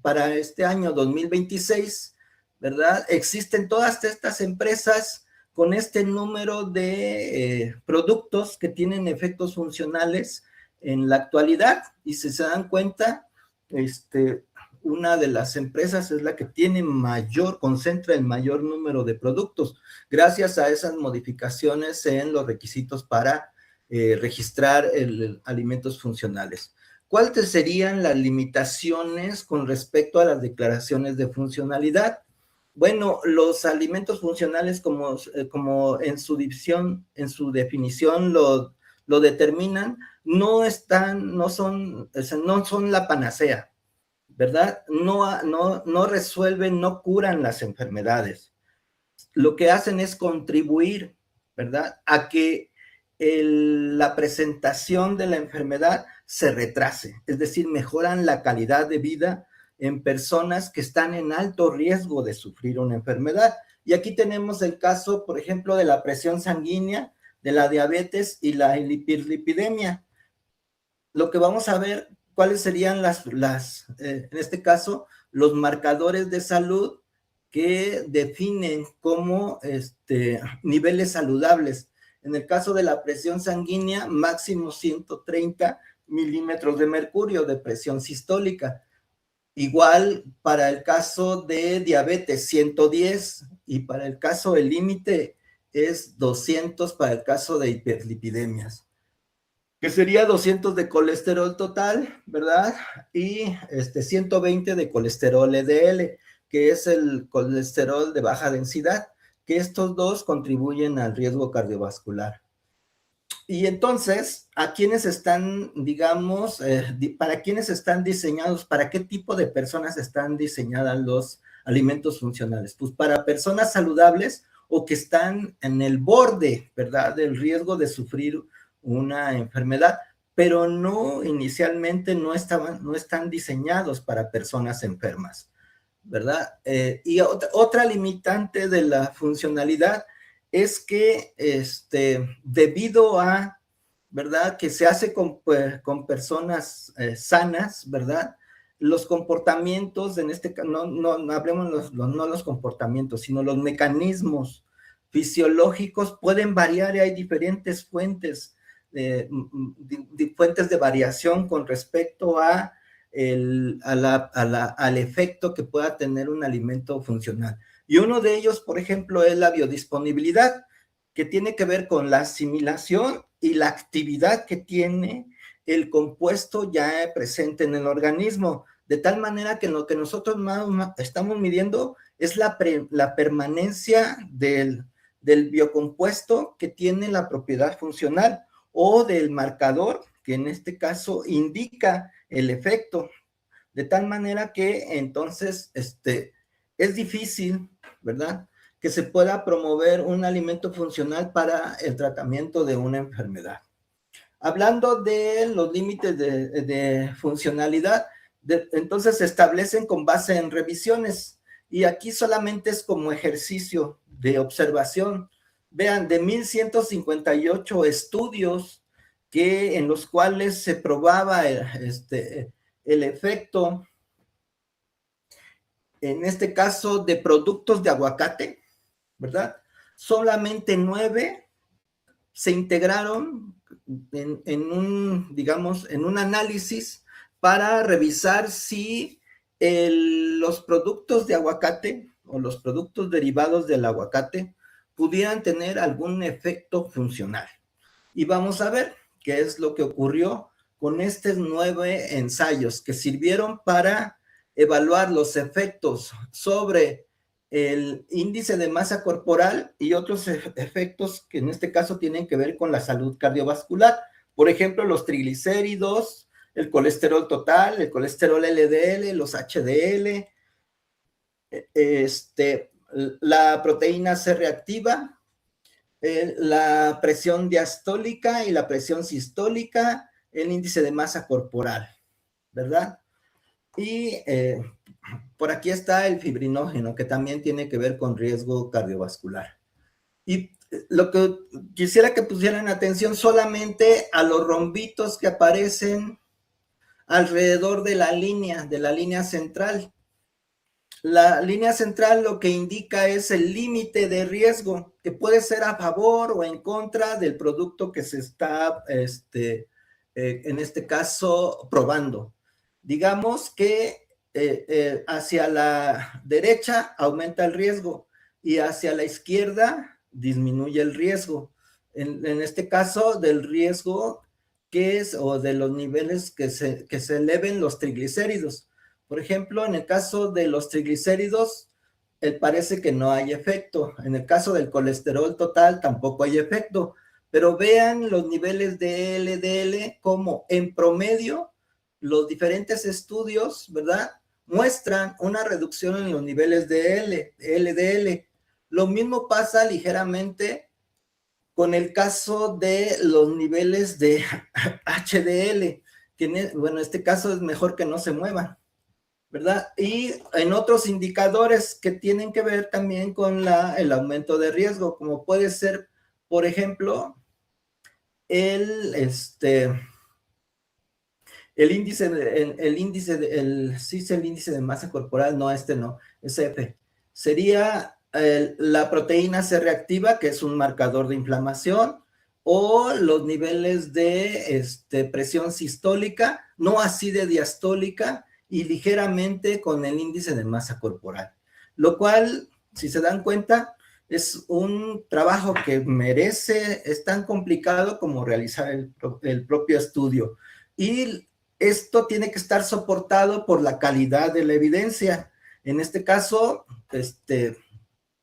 para este año 2026, ¿verdad? Existen todas estas empresas con este número de productos que tienen efectos funcionales en la actualidad, y si se dan cuenta, una de las empresas es la que tiene concentra el mayor número de productos, gracias a esas modificaciones en los requisitos para registrar alimentos funcionales. ¿Cuáles serían las limitaciones con respecto a las declaraciones de funcionalidad? Bueno, los alimentos funcionales, como en su definición lo determinan, no son la panacea, ¿verdad? No resuelven, no curan las enfermedades. Lo que hacen es contribuir, ¿verdad?, a que la presentación de la enfermedad se retrase, es decir, mejoran la calidad de vida en personas que están en alto riesgo de sufrir una enfermedad. Y aquí tenemos el caso, por ejemplo, de la presión sanguínea, de la diabetes y la hiperlipidemia. Lo que vamos a ver, cuáles serían en este caso, los marcadores de salud que definen como niveles saludables. En el caso de la presión sanguínea, máximo 130 milímetros de mercurio de presión sistólica. Igual para el caso de diabetes, 110, y para el caso del límite es 200 para el caso de hiperlipidemias, que sería 200 de colesterol total, ¿verdad? Y 120 de colesterol LDL, que es el colesterol de baja densidad, que estos dos contribuyen al riesgo cardiovascular. Y entonces, ¿a quiénes están, digamos, para quiénes están diseñados, para qué tipo de personas están diseñadas los alimentos funcionales? Pues para personas saludables o que están en el borde, ¿verdad?, del riesgo de sufrir una enfermedad, pero no, inicialmente no están diseñados para personas enfermas, ¿verdad? Y otra limitante de la funcionalidad es que debido a, ¿verdad?, que se hace con personas sanas, ¿verdad?, los comportamientos, en este caso, no hablemos no los comportamientos, sino los mecanismos fisiológicos pueden variar y hay diferentes fuentes, fuentes de variación con respecto al efecto que pueda tener un alimento funcional. Y uno de ellos, por ejemplo, es la biodisponibilidad, que tiene que ver con la asimilación y la actividad que tiene el compuesto ya presente en el organismo, de tal manera que lo que nosotros estamos midiendo es la permanencia del biocompuesto que tiene la propiedad funcional o del marcador, que en este caso indica el efecto, de tal manera que entonces es difícil, ¿verdad?, que se pueda promover un alimento funcional para el tratamiento de una enfermedad. Hablando de los límites de funcionalidad, entonces se establecen con base en revisiones, y aquí solamente es como ejercicio de observación. Vean, de 1,158 estudios en los cuales se probaba el efecto, en este caso, de productos de aguacate, ¿verdad? Solamente 9 se integraron en un análisis para revisar si los productos de aguacate o los productos derivados del aguacate pudieran tener algún efecto funcional. Y vamos a ver qué es lo que ocurrió con estos 9 ensayos que sirvieron para evaluar los efectos sobre el índice de masa corporal y otros efectos que en este caso tienen que ver con la salud cardiovascular. Por ejemplo, los triglicéridos, el colesterol total, el colesterol LDL, los HDL, la proteína C reactiva, la presión diastólica y la presión sistólica, el índice de masa corporal, ¿verdad? Y por aquí está el fibrinógeno, que también tiene que ver con riesgo cardiovascular. Y lo que quisiera que pusieran atención solamente a los rombitos que aparecen alrededor de la línea central. La línea central lo que indica es el límite de riesgo, que puede ser a favor o en contra del producto que se está, en este caso, probando. Digamos que hacia la derecha aumenta el riesgo y hacia la izquierda disminuye el riesgo. En este caso, del riesgo que es, o de los niveles que se eleven los triglicéridos. Por ejemplo, en el caso de los triglicéridos, parece que no hay efecto. En el caso del colesterol total, tampoco hay efecto. Pero vean los niveles de LDL, como en promedio, los diferentes estudios, ¿verdad?, muestran una reducción en los niveles de LDL. Lo mismo pasa ligeramente con el caso de los niveles de HDL, que bueno, en este caso es mejor que no se muevan, ¿verdad? Y en otros indicadores que tienen que ver también con el aumento de riesgo, como puede ser, por ejemplo, el índice de masa corporal, no, no, es F. Sería la proteína C reactiva, que es un marcador de inflamación, o los niveles de presión sistólica, no así de diastólica, y ligeramente con el índice de masa corporal. Lo cual, si se dan cuenta, es un trabajo que es tan complicado como realizar el propio estudio. Y esto tiene que estar soportado por la calidad de la evidencia. En este caso,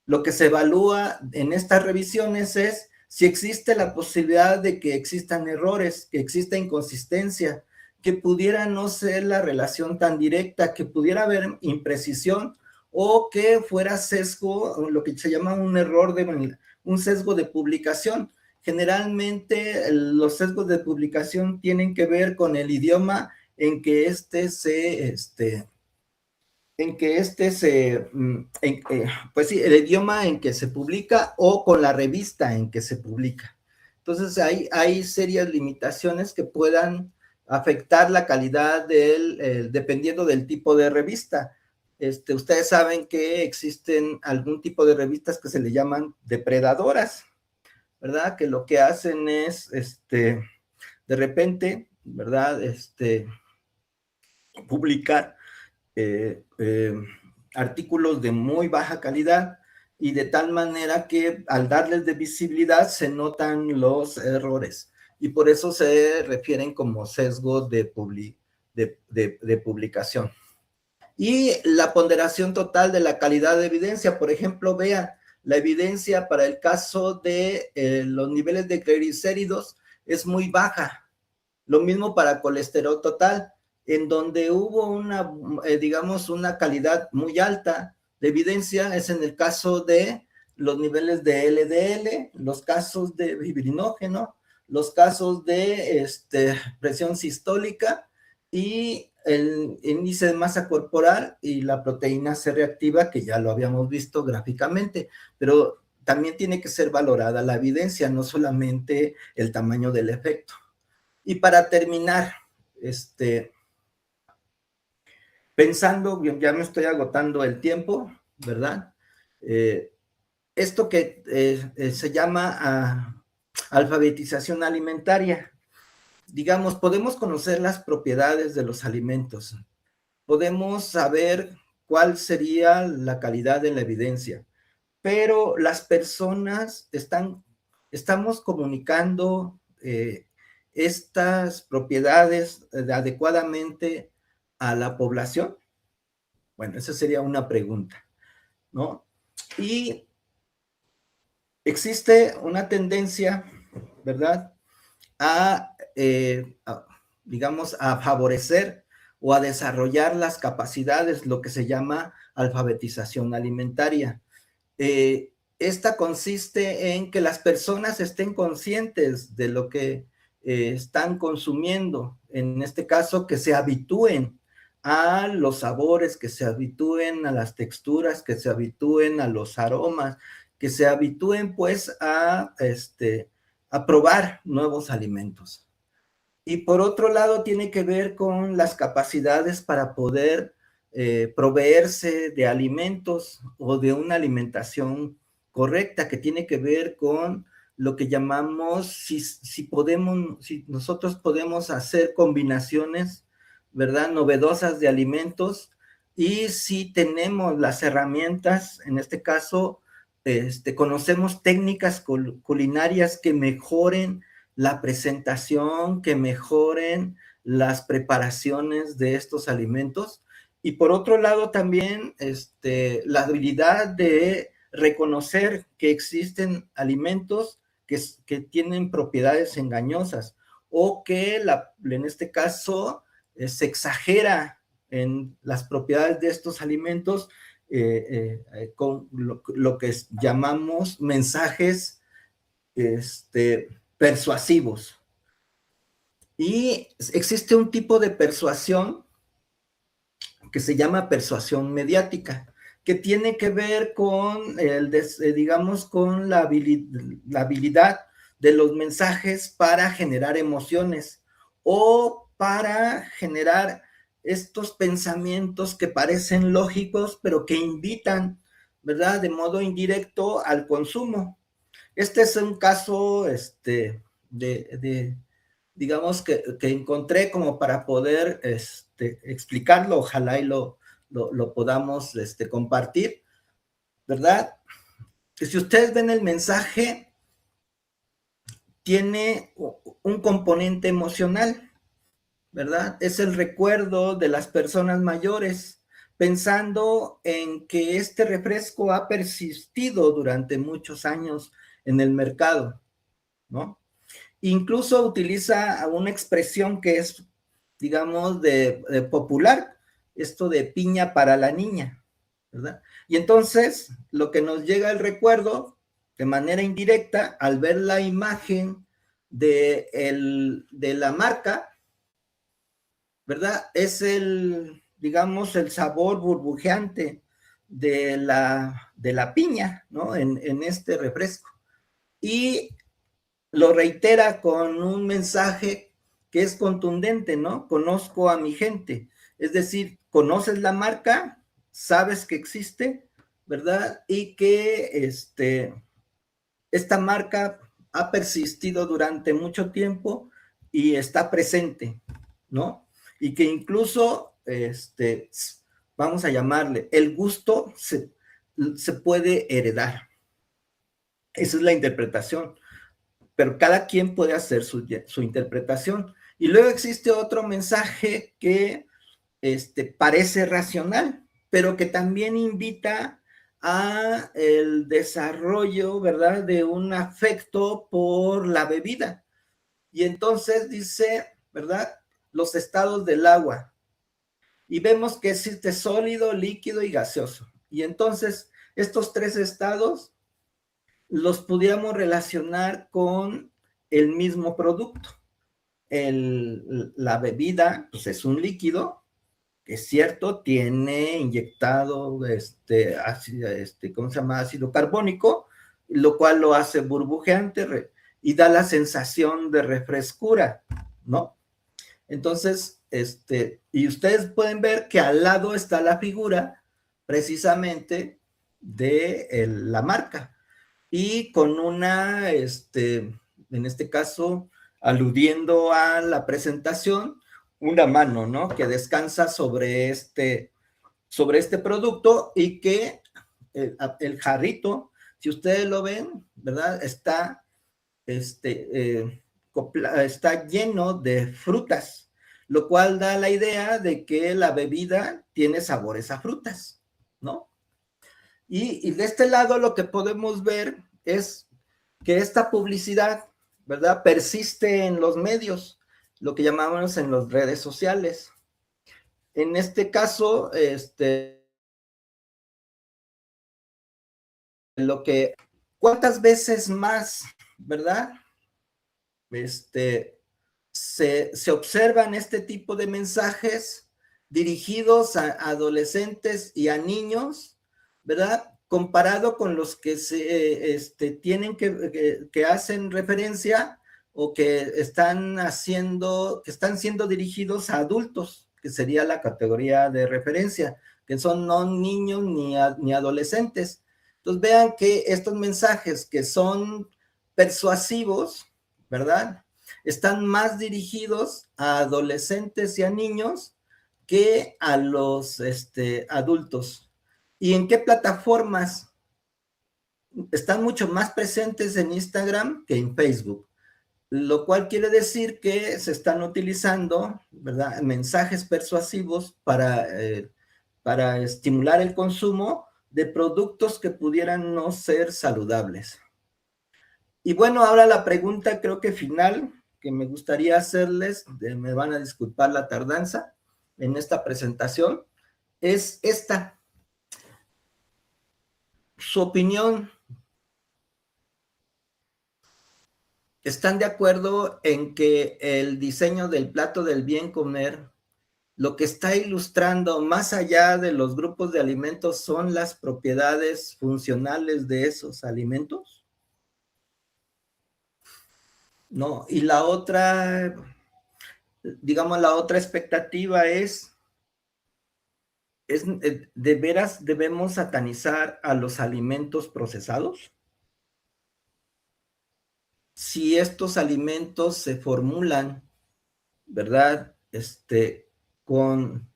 lo que se evalúa en estas revisiones es si existe la posibilidad de que existan errores, que exista inconsistencia, que pudiera no ser la relación tan directa, que pudiera haber imprecisión o que fuera sesgo, lo que se llama un error un sesgo de publicación. Generalmente los sesgos de publicación tienen que ver con el idioma en que pues sí, el idioma en que se publica o con la revista en que se publica. Entonces hay serias limitaciones que puedan afectar la calidad dependiendo del tipo de revista. Ustedes saben que existen algún tipo de revistas que se le llaman depredadoras, ¿verdad? Que lo que hacen es, de repente, ¿verdad? Publicar artículos de muy baja calidad y de tal manera que al darles de visibilidad se notan los errores y por eso se refieren como sesgos de publicación. Y la ponderación total de la calidad de evidencia, por ejemplo, vean, la evidencia para el caso de los niveles de triglicéridos es muy baja, lo mismo para colesterol total, en donde hubo digamos, una calidad muy alta de evidencia es en el caso de los niveles de LDL, los casos de fibrinógeno, los casos de presión sistólica y el índice de masa corporal y la proteína C reactiva, que ya lo habíamos visto gráficamente, pero también tiene que ser valorada la evidencia, no solamente el tamaño del efecto. Y para terminar, pensando, ya me estoy agotando el tiempo, ¿verdad? Esto que se llama alfabetización alimentaria. Digamos, podemos conocer las propiedades de los alimentos, podemos saber cuál sería la calidad de la evidencia, pero las personas estamos comunicando estas propiedades adecuadamente a la población. Bueno, esa sería una pregunta, ¿no? Y existe una tendencia, ¿verdad?, digamos, a favorecer o a desarrollar las capacidades, lo que se llama alfabetización alimentaria. Esta consiste en que las personas estén conscientes de lo que están consumiendo, en este caso, que se habitúen a los sabores, que se habitúen a las texturas, que se habitúen a los aromas, que se habitúen, pues, a probar nuevos alimentos. Y por otro lado, tiene que ver con las capacidades para poder proveerse de alimentos o de una alimentación correcta, que tiene que ver con lo que llamamos, si nosotros podemos hacer combinaciones, ¿verdad?, novedosas de alimentos, y si tenemos las herramientas, en este caso, conocemos técnicas culinarias que mejoren la presentación, que mejoren las preparaciones de estos alimentos. Y por otro lado también la habilidad de reconocer que existen alimentos que tienen propiedades engañosas o que en este caso se exagera en las propiedades de estos alimentos con lo que llamamos mensajes persuasivos. Y existe un tipo de persuasión que se llama persuasión mediática, que tiene que ver con, digamos, con la habilidad de los mensajes para generar emociones o para generar estos pensamientos que parecen lógicos, pero que invitan, ¿verdad?, de modo indirecto al consumo. Este es un caso, digamos, que encontré como para poder explicarlo, ojalá y lo podamos compartir, ¿verdad? Que si ustedes ven el mensaje, tiene un componente emocional, ¿verdad? Es el recuerdo de las personas mayores, pensando en que este refresco ha persistido durante muchos años en el mercado. ¿no? Incluso utiliza una expresión que es, digamos, de popular, esto de piña para la niña, ¿verdad? Y entonces, lo que nos llega al recuerdo, de manera indirecta, al ver la imagen de la marca, ¿verdad? Es digamos, el sabor burbujeante de la piña, ¿no? En este refresco. Y lo reitera con un mensaje que es contundente, ¿no? Conozco a mi gente. Es decir, conoces la marca, sabes que existe, ¿verdad? Y que esta marca ha persistido durante mucho tiempo y está presente, ¿no? Y que incluso, vamos a llamarle, el gusto se puede heredar. Esa es la interpretación, pero cada quien puede hacer su interpretación. Y luego existe otro mensaje que parece racional, pero que también invita a el desarrollo, ¿verdad?, de un afecto por la bebida. Y entonces dice, ¿verdad?, los estados del agua. Y vemos que existe sólido, líquido y gaseoso. Y entonces estos tres estados los pudiéramos relacionar con el mismo producto. La bebida, pues es un líquido, es cierto, tiene inyectado ácido, ¿cómo se llama? Ácido carbónico, lo cual lo hace burbujeante y da la sensación de refrescura, ¿no? Entonces, y ustedes pueden ver que al lado está la figura precisamente de la marca y con una, en este caso, aludiendo a la presentación, una mano, ¿no? Que descansa sobre este producto y que el jarrito, si ustedes lo ven, ¿verdad? Está lleno de frutas, lo cual da la idea de que la bebida tiene sabores a frutas, ¿no? Y de este lado lo que podemos ver es que esta publicidad, ¿verdad?, persiste en los medios, lo que llamamos en las redes sociales. En este caso, ¿cuántas veces más, verdad? Se observan este tipo de mensajes dirigidos a adolescentes y a niños, ¿verdad? Comparado con los que tienen que hacen referencia o que están siendo dirigidos a adultos, que sería la categoría de referencia, que son no niños ni adolescentes. Entonces vean que estos mensajes que son persuasivos, ¿verdad?, están más dirigidos a adolescentes y a niños que a los adultos. ¿Y en qué plataformas? Están mucho más presentes en Instagram que en Facebook, lo cual quiere decir que se están utilizando, ¿verdad?, mensajes persuasivos para estimular el consumo de productos que pudieran no ser saludables. Y bueno, ahora la pregunta creo que final que me gustaría hacerles, me van a disculpar la tardanza en esta presentación, es esta. Su opinión. ¿Están de acuerdo en que el diseño del plato del bien comer, lo que está ilustrando más allá de los grupos de alimentos son las propiedades funcionales de esos alimentos? No, y la otra, digamos, la otra expectativa es ¿de veras debemos satanizar a los alimentos procesados? Si estos alimentos se formulan, ¿verdad?, con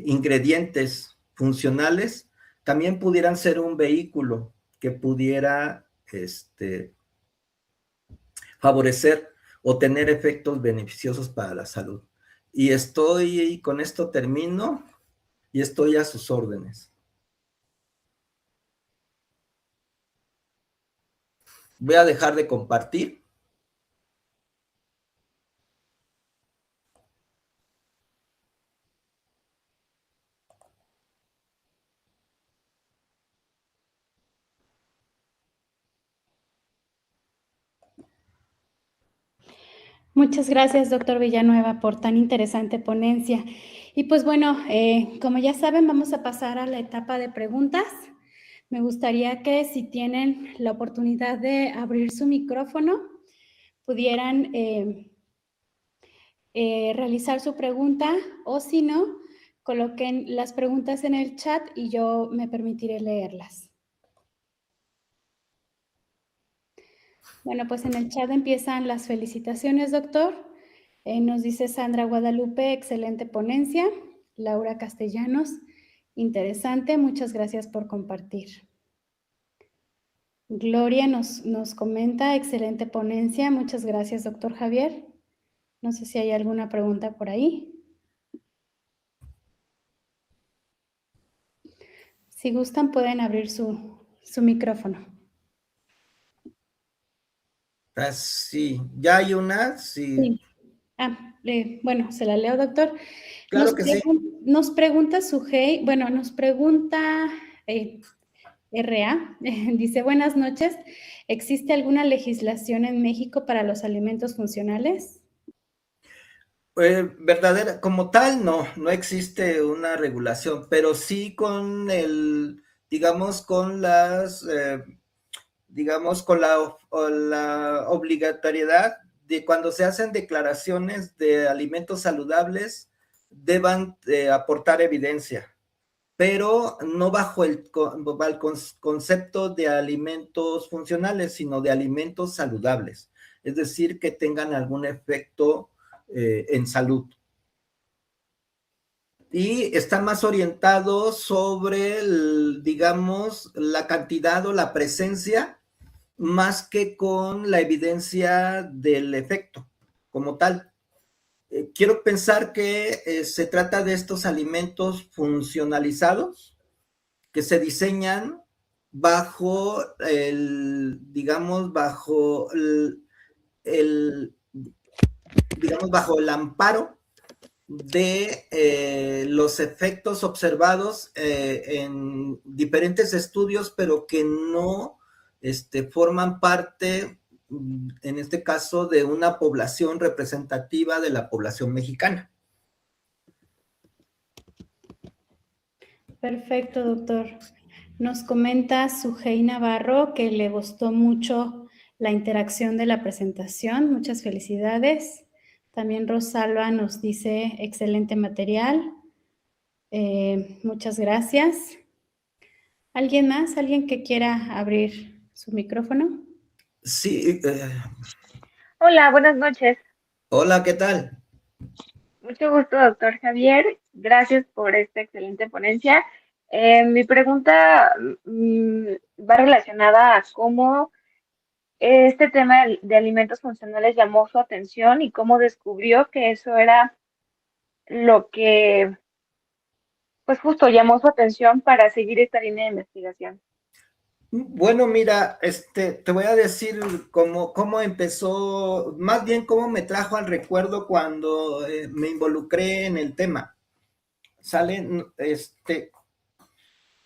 ingredientes funcionales, también pudieran ser un vehículo que pudiera favorecer o tener efectos beneficiosos para la salud. Y con esto termino, y estoy a sus órdenes. Voy a dejar de compartir. Muchas gracias, doctor Villanueva, por tan interesante ponencia. Y pues bueno, como ya saben, vamos a pasar a la etapa de preguntas. Me gustaría que si tienen la oportunidad de abrir su micrófono, pudieran realizar su pregunta, o si no, coloquen las preguntas en el chat y yo me permitiré leerlas. Bueno, pues en el chat empiezan las felicitaciones, doctor. Nos dice Sandra Guadalupe, excelente ponencia. Laura Castellanos, interesante, muchas gracias por compartir. Gloria nos comenta, excelente ponencia, muchas gracias, doctor Javier. No sé si hay alguna pregunta por ahí. Si gustan, pueden abrir su micrófono. Sí, ya hay una, sí. Sí. Bueno, se la leo, doctor. Claro que sí. Nos pregunta Sujei, bueno, nos pregunta RA, dice, buenas noches, ¿existe alguna legislación en México para los alimentos funcionales? Verdadera, como tal, no existe una regulación, pero sí con digamos, con digamos, con la obligatoriedad de cuando se hacen declaraciones de alimentos saludables, deban aportar evidencia, pero no bajo el concepto de alimentos funcionales, sino de alimentos saludables, es decir, que tengan algún efecto en salud. Y está más orientado sobre, digamos, la cantidad o la presencia, más que con la evidencia del efecto como tal. Quiero pensar que se trata de estos alimentos funcionalizados que se diseñan bajo digamos, digamos, bajo el amparo de los efectos observados en diferentes estudios, pero que no forman parte, en este caso, de una población representativa de la población mexicana. Perfecto, doctor. Nos comenta Sujei Navarro que le gustó mucho la interacción de la presentación. Muchas felicidades. También Rosalba nos dice excelente material. Muchas gracias. ¿Alguien más? ¿Alguien que quiera abrir su micrófono? Sí. Hola, buenas noches. Hola, ¿qué tal? Mucho gusto, doctor Javier. Gracias por esta excelente ponencia. Mi pregunta va relacionada a cómo este tema de alimentos funcionales llamó su atención y cómo descubrió que eso era lo que, pues justo llamó su atención para seguir esta línea de investigación. Bueno, mira, te voy a decir cómo empezó, más bien cómo me trajo al recuerdo cuando me involucré en el tema. ¿Sale?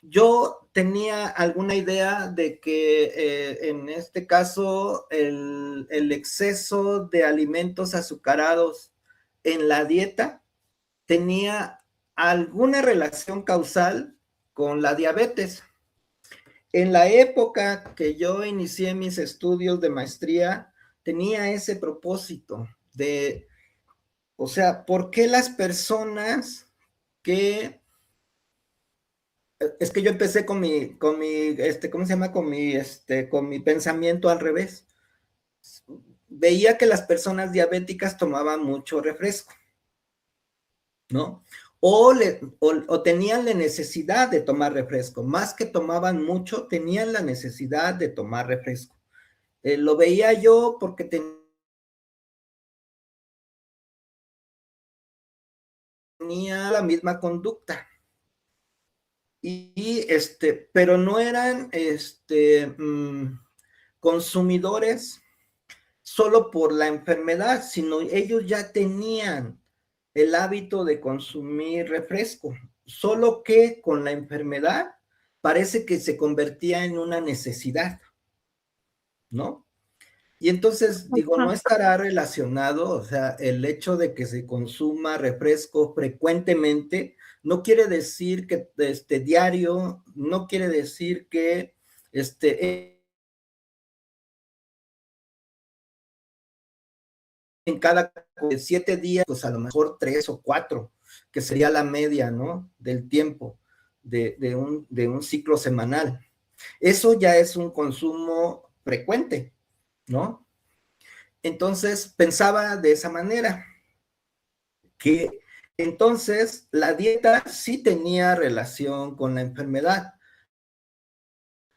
Yo tenía alguna idea de que en este caso el exceso de alimentos azucarados en la dieta tenía alguna relación causal con la diabetes. En la época que yo inicié mis estudios de maestría, tenía ese propósito de, o sea, ¿por qué las personas que es que yo empecé con ¿cómo se llama? Con mi pensamiento al revés. Veía que las personas diabéticas tomaban mucho refresco, ¿no? O tenían la necesidad de tomar refresco, más que tomaban mucho, tenían la necesidad de tomar refresco. Lo veía yo porque tenía la misma conducta. Pero no eran, consumidores solo por la enfermedad, sino ellos ya tenían el hábito de consumir refresco, solo que con la enfermedad parece que se convertía en una necesidad, ¿no? Y entonces, digo, no estará relacionado, o sea, el hecho de que se consuma refresco frecuentemente no quiere decir que diario, no quiere decir que en cada 7 días, pues a lo mejor 3 o 4, que sería la media, ¿no? Del tiempo de un ciclo semanal. Eso ya es un consumo frecuente, ¿no? Entonces pensaba de esa manera, que entonces la dieta sí tenía relación con la enfermedad,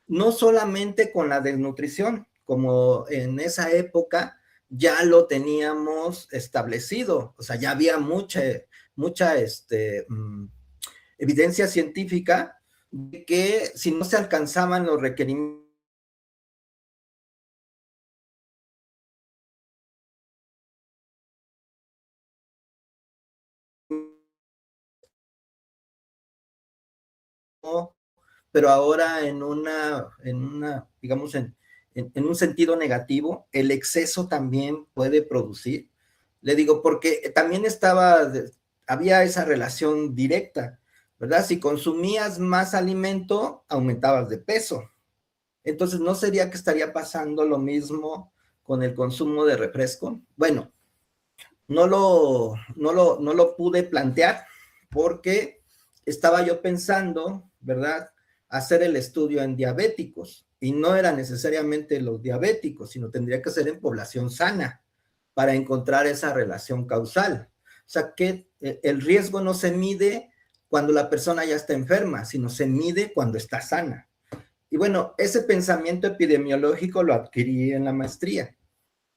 no solamente con la desnutrición, como en esa época ya lo teníamos establecido, o sea, ya había mucha evidencia científica de que si no se alcanzaban los requerimientos pero ahora digamos, en un sentido negativo, el exceso también puede producir. Le digo, porque también había esa relación directa, ¿verdad? Si consumías más alimento, aumentabas de peso. Entonces, ¿no sería que estaría pasando lo mismo con el consumo de refresco? Bueno, no lo pude plantear porque estaba yo pensando, ¿verdad?, hacer el estudio en diabéticos y no era necesariamente los diabéticos, sino tendría que ser en población sana para encontrar esa relación causal. O sea, que el riesgo no se mide cuando la persona ya está enferma, sino se mide cuando está sana. Y bueno, ese pensamiento epidemiológico lo adquirí en la maestría.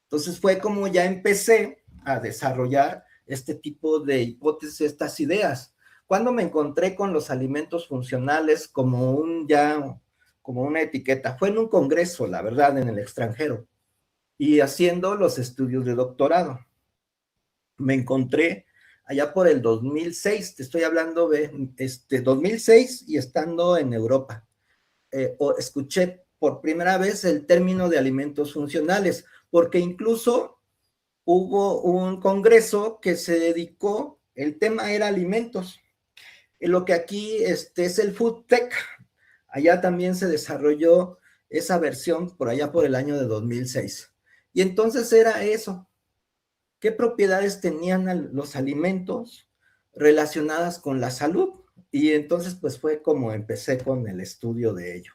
Entonces fue como ya empecé a desarrollar este tipo de hipótesis, estas ideas. Cuando me encontré con los alimentos funcionales como una etiqueta, fue en un congreso, la verdad, en el extranjero, y haciendo los estudios de doctorado. Me encontré allá por el 2006, te estoy hablando de 2006 y estando en Europa. Escuché por primera vez el término de alimentos funcionales, porque incluso hubo un congreso que se dedicó, el tema era alimentos, lo que aquí es el Food Tech. Allá también se desarrolló esa versión por allá por el año de 2006. Y entonces era eso, ¿qué propiedades tenían los alimentos relacionadas con la salud? Y entonces pues fue como empecé con el estudio de ello.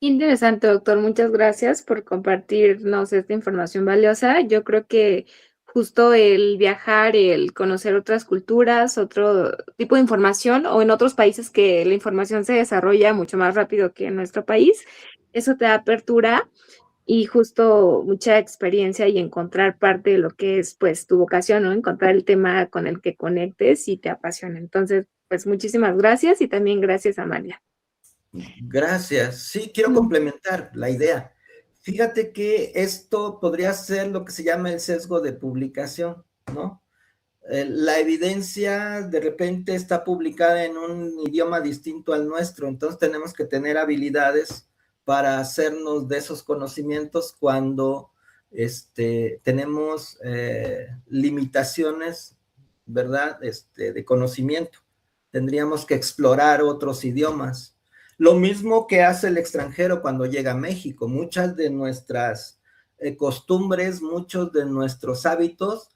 Interesante, doctor. Muchas gracias por compartirnos esta información valiosa. Yo creo que justo el viajar, el conocer otras culturas, otro tipo de información, o en otros países que la información se desarrolla mucho más rápido que en nuestro país, eso te da apertura y justo mucha experiencia y encontrar parte de lo que es pues tu vocación, ¿no? Encontrar el tema con el que conectes y te apasiona. Entonces, pues muchísimas gracias y también gracias, Amalia. Gracias. Sí, quiero complementar la idea. Fíjate que esto podría ser lo que se llama el sesgo de publicación, ¿no? La evidencia de repente está publicada en un idioma distinto al nuestro, entonces tenemos que tener habilidades para hacernos de esos conocimientos cuando tenemos limitaciones, ¿verdad? De conocimiento. Tendríamos que explorar otros idiomas. Lo mismo que hace el extranjero cuando llega a México. Muchas de nuestras costumbres, muchos de nuestros hábitos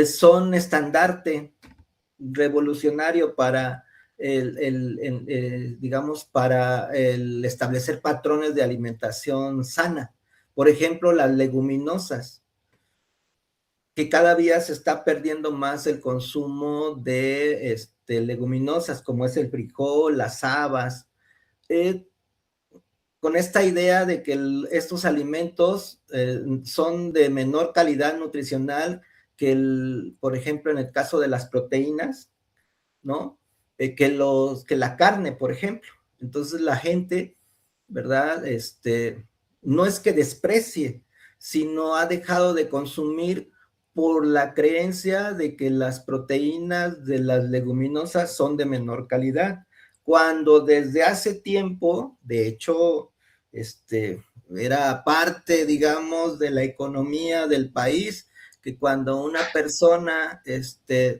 son estandarte revolucionario para digamos, para el establecer patrones de alimentación sana. Por ejemplo, las leguminosas, que cada día se está perdiendo más el consumo de leguminosas, como es el frijol, las habas, con esta idea de que estos alimentos son de menor calidad nutricional que por ejemplo, en el caso de las proteínas, ¿no? Que la carne, por ejemplo. Entonces la gente ¿verdad? No es que desprecie, sino ha dejado de consumir por la creencia de que las proteínas de las leguminosas son de menor calidad, cuando desde hace tiempo, de hecho, era parte, digamos, de la economía del país, que cuando una persona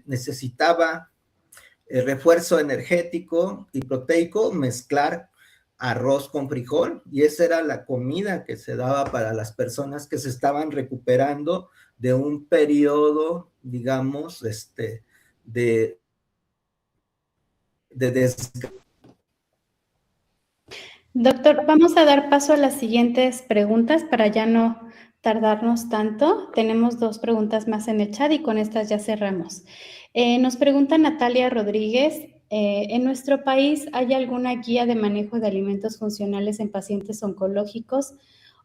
necesitaba refuerzo energético y proteico, mezclar arroz con frijol, y esa era la comida que se daba para las personas que se estaban recuperando de un periodo, digamos, de desgaste. Doctor, vamos a dar paso a las siguientes preguntas para ya no tardarnos tanto. Tenemos 2 preguntas más en el chat y con estas ya cerramos. Nos pregunta Natalia Rodríguez, ¿en nuestro país hay alguna guía de manejo de alimentos funcionales en pacientes oncológicos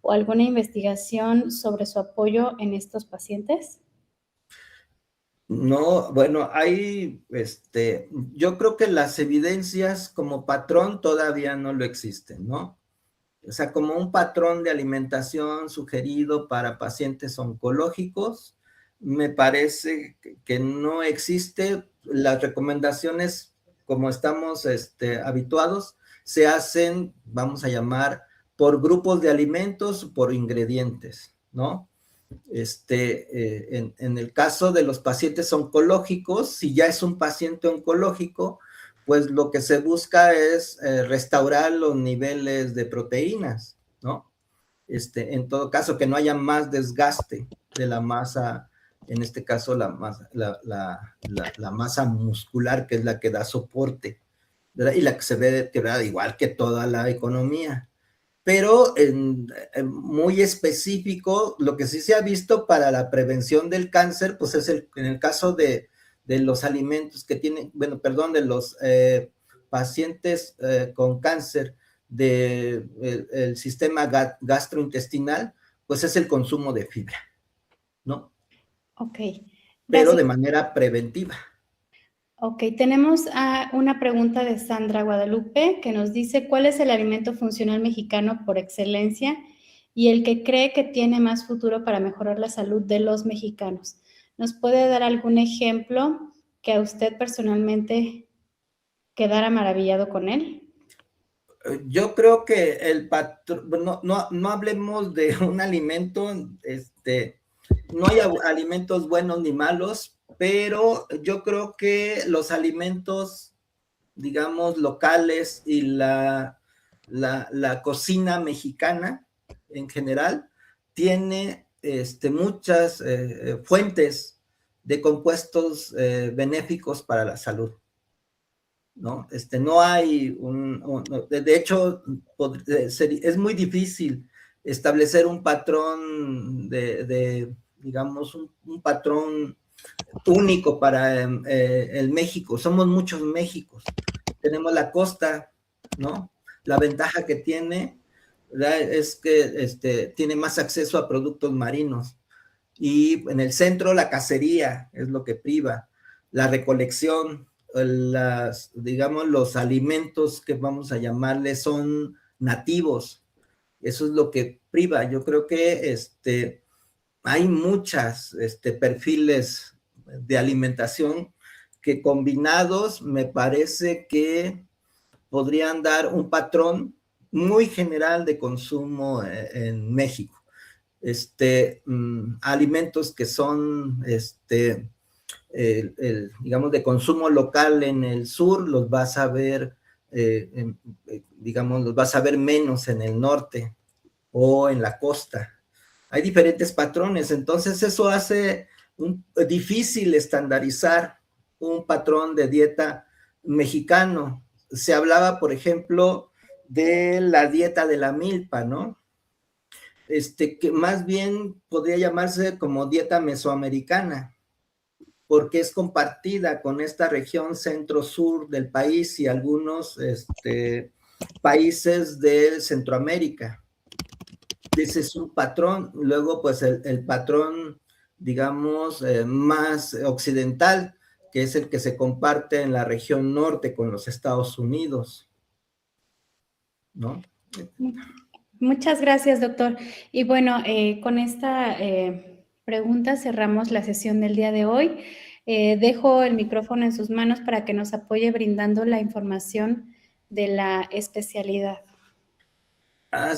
o alguna investigación sobre su apoyo en estos pacientes? No, bueno, yo creo que las evidencias como patrón todavía no lo existen, ¿no? O sea, como un patrón de alimentación sugerido para pacientes oncológicos, me parece que no existe. Las recomendaciones, como estamos habituados, se hacen, vamos a llamar, por grupos de alimentos, por ingredientes, ¿no? En el caso de los pacientes oncológicos, si ya es un paciente oncológico, pues lo que se busca es restaurar los niveles de proteínas, ¿no? En todo caso, que no haya más desgaste de la masa, en este caso la masa muscular, que es la que da soporte, ¿verdad? Y la que se ve deteriorada, igual que toda la economía. Pero muy específico, lo que sí se ha visto para la prevención del cáncer, pues es en el caso de los alimentos que tienen, bueno, perdón, de los pacientes con cáncer del sistema gastrointestinal, pues es el consumo de fibra, ¿no? Ok. Pero de manera preventiva. Ok, tenemos una pregunta de Sandra Guadalupe que nos dice, ¿cuál es el alimento funcional mexicano por excelencia y el que cree que tiene más futuro para mejorar la salud de los mexicanos? ¿Nos puede dar algún ejemplo que a usted personalmente quedara maravillado con él? Yo creo que el patrón, no hablemos de un alimento, no hay alimentos buenos ni malos, pero yo creo que los alimentos, digamos, locales y la cocina mexicana en general tiene muchas fuentes de compuestos benéficos para la salud, ¿no? No hay de hecho, es muy difícil establecer un patrón digamos, un patrón único para el México. Somos muchos Méxicos. Tenemos la costa, ¿no? La ventaja que tiene, ¿verdad?, es que tiene más acceso a productos marinos. Y en el centro la cacería es lo que priva, la recolección, digamos, los alimentos que vamos a llamarle son nativos. Eso es lo que priva. Yo creo que hay muchas perfiles de alimentación que combinados me parece que podrían dar un patrón muy general de consumo en México. Alimentos que son, digamos, de consumo local en el sur, los vas a ver, digamos, los vas a ver menos en el norte o en la costa. Hay diferentes patrones, entonces eso hace difícil estandarizar un patrón de dieta mexicano. Se hablaba, por ejemplo, de la dieta de la milpa, ¿no? Que más bien podría llamarse como dieta mesoamericana, porque es compartida con esta región centro-sur del país y algunos países de Centroamérica. Ese es un patrón. Luego, pues el patrón, digamos, más occidental, que es el que se comparte en la región norte con los Estados Unidos, ¿no? Muchas gracias, doctor. Y bueno, con esta pregunta cerramos la sesión del día de hoy. Dejo el micrófono en sus manos para que nos apoye brindando la información de la especialidad.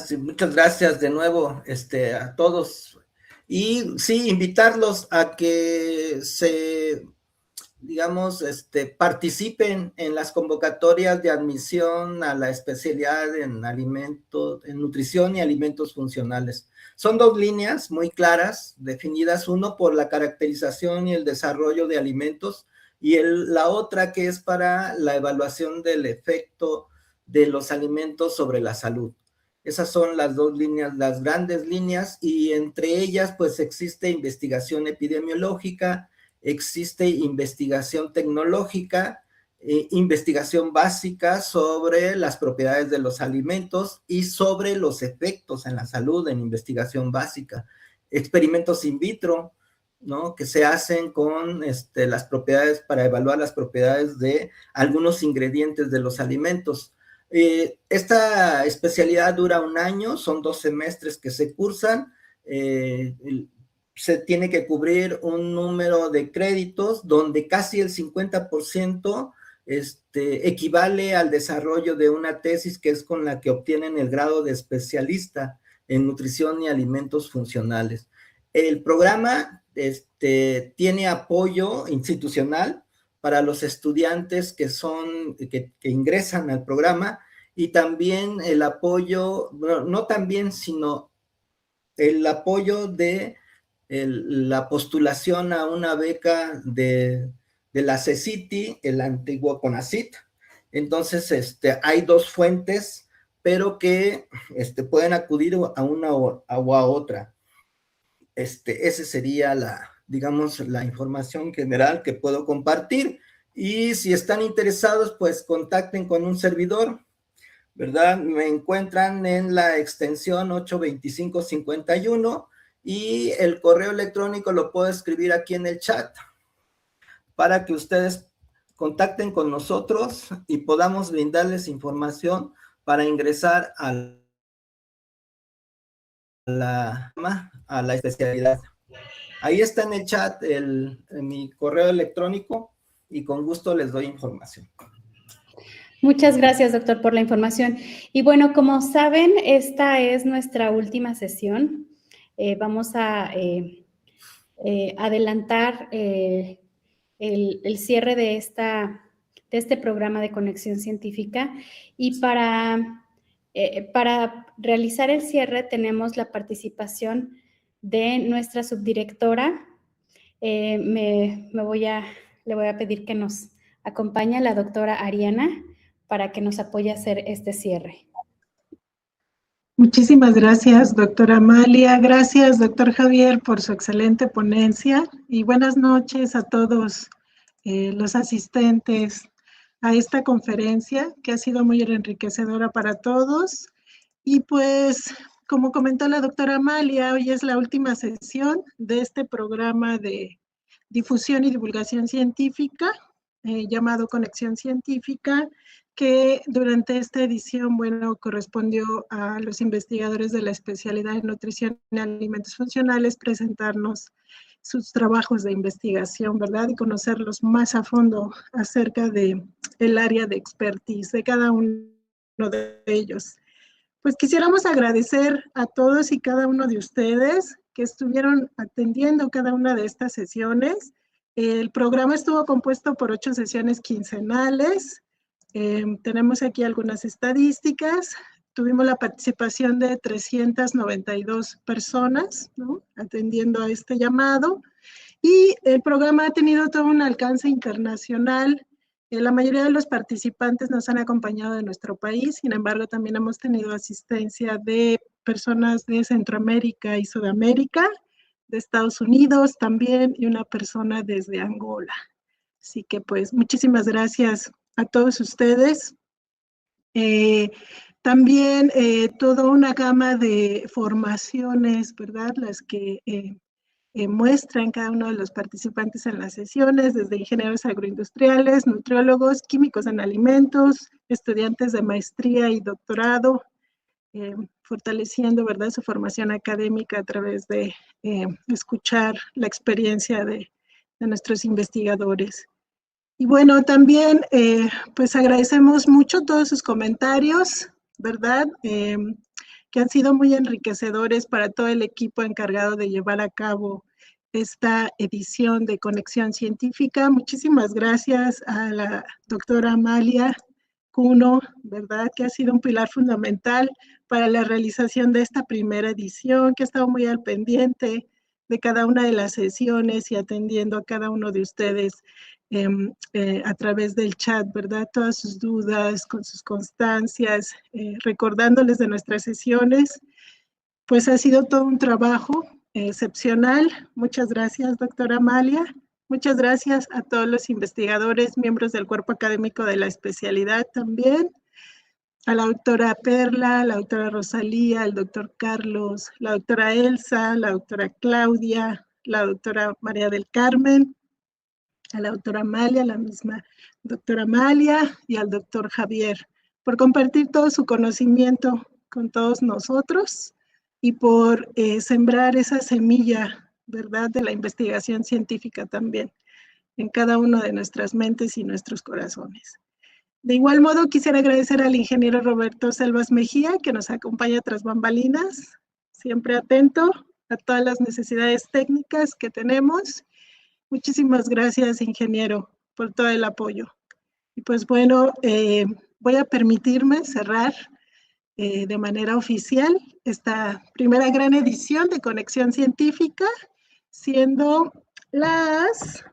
Sí, muchas gracias de nuevo a todos. Y sí, invitarlos a que participen en las convocatorias de admisión a la especialidad en nutrición y alimentos funcionales. Son dos líneas muy claras, definidas, uno por la caracterización y el desarrollo de alimentos, y la otra que es para la evaluación del efecto de los alimentos sobre la salud. Esas son las dos líneas, las grandes líneas, y entre ellas pues existe investigación epidemiológica, existe investigación tecnológica, investigación básica sobre las propiedades de los alimentos y sobre los efectos en la salud en investigación básica. Experimentos in vitro, ¿no?, que se hacen con las propiedades, para evaluar las propiedades de algunos ingredientes de los alimentos. Esta especialidad dura 1 año, son 2 semestres que se cursan, se tiene que cubrir un número de créditos donde casi el 50% equivale al desarrollo de una tesis, que es con la que obtienen el grado de especialista en nutrición y alimentos funcionales. El programa tiene apoyo institucional para los estudiantes que ingresan al programa, y también el apoyo, no también, sino el apoyo de la postulación a una beca de la CECITI, el antiguo CONACYT. Entonces, hay 2 fuentes, pero que pueden acudir a una o a otra. Ese sería la información general que puedo compartir, y si están interesados, pues contacten con un servidor, ¿verdad? Me encuentran en la extensión 82551, y el correo electrónico lo puedo escribir aquí en el chat para que ustedes contacten con nosotros y podamos brindarles información para ingresar a la especialidad. Ahí está en el chat mi correo electrónico, y con gusto les doy información. Muchas gracias, doctor, por la información. Y bueno, como saben, esta es nuestra última sesión. Vamos a adelantar el cierre de este programa de conexión científica, y para realizar el cierre tenemos la participación de nuestra subdirectora. Le voy a pedir que nos acompañe la doctora Ariana para que nos apoye a hacer este cierre. Muchísimas gracias, doctora Amalia. Gracias, doctor Javier, por su excelente ponencia, y buenas noches a todos los asistentes a esta conferencia, que ha sido muy enriquecedora para todos. Y pues, como comentó la doctora Amalia, hoy es la última sesión de este programa de difusión y divulgación científica, llamado Conexión Científica, que durante esta edición, bueno, correspondió a los investigadores de la especialidad en nutrición y alimentos funcionales presentarnos sus trabajos de investigación, ¿verdad? Y conocerlos más a fondo acerca de el área de expertise de cada uno de ellos. Pues quisiéramos agradecer a todos y cada uno de ustedes que estuvieron atendiendo cada una de estas sesiones. El programa estuvo compuesto por 8 sesiones quincenales. Tenemos aquí algunas estadísticas. Tuvimos la participación de 392 personas, ¿no?, atendiendo a este llamado. Y el programa ha tenido todo un alcance internacional. La mayoría de los participantes nos han acompañado de nuestro país, sin embargo, también hemos tenido asistencia de personas de Centroamérica y Sudamérica, de Estados Unidos también, y una persona desde Angola. Así que, pues, muchísimas gracias a todos ustedes. También toda una gama de formaciones, ¿verdad?, las que muestran cada uno de los participantes en las sesiones, desde ingenieros agroindustriales, nutriólogos, químicos en alimentos, estudiantes de maestría y doctorado, fortaleciendo, ¿verdad?, su formación académica a través de escuchar la experiencia de nuestros investigadores. Y bueno, también pues agradecemos mucho todos sus comentarios, ¿verdad?, que han sido muy enriquecedores para todo el equipo encargado de llevar a cabo esta edición de Conexión Científica. Muchísimas gracias a la doctora Amalia Cuno, ¿verdad?, que ha sido un pilar fundamental para la realización de esta primera edición, que ha estado muy al pendiente de cada una de las sesiones y atendiendo a cada uno de ustedes a través del chat, ¿verdad? Todas sus dudas, con sus constancias, recordándoles de nuestras sesiones. Pues ha sido todo un trabajo excepcional. Muchas gracias, doctora Amalia. Muchas gracias a todos los investigadores, miembros del cuerpo académico de la especialidad también, a la doctora Perla, la doctora Rosalía, el doctor Carlos, la doctora Elsa, la doctora Claudia, la doctora María del Carmen, a la doctora Amalia, la misma doctora Amalia, y al doctor Javier, por compartir todo su conocimiento con todos nosotros y por sembrar esa semilla, ¿verdad?, de la investigación científica también en cada una de nuestras mentes y nuestros corazones. De igual modo, quisiera agradecer al ingeniero Roberto Selvas Mejía, que nos acompaña tras bambalinas, siempre atento a todas las necesidades técnicas que tenemos. Muchísimas gracias, ingeniero, por todo el apoyo. Y pues bueno, voy a permitirme cerrar de manera oficial esta primera gran edición de Conexión Científica, siendo las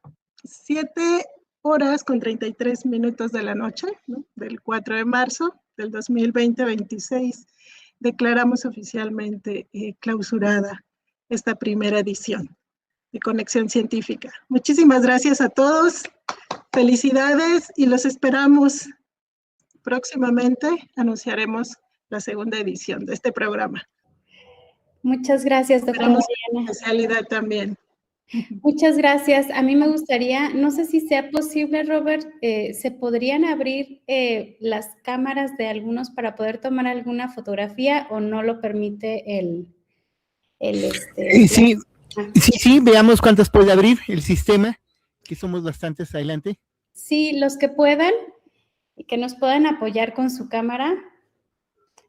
7:33 de la noche, ¿no?, del 4 de marzo del 2020-26. Declaramos oficialmente clausurada esta primera edición de Conexión Científica. Muchísimas gracias a todos, felicidades y los esperamos. Próximamente anunciaremos la segunda edición de este programa. Muchas gracias, doctora Mariana. Especialidad también. Muchas gracias. A mí me gustaría, no sé si sea posible, Robert, ¿se podrían abrir las cámaras de algunos para poder tomar alguna fotografía o no lo permite Sí, veamos cuántas puede abrir el sistema, que somos bastantes. Adelante. Sí, los que puedan y que nos puedan apoyar con su cámara.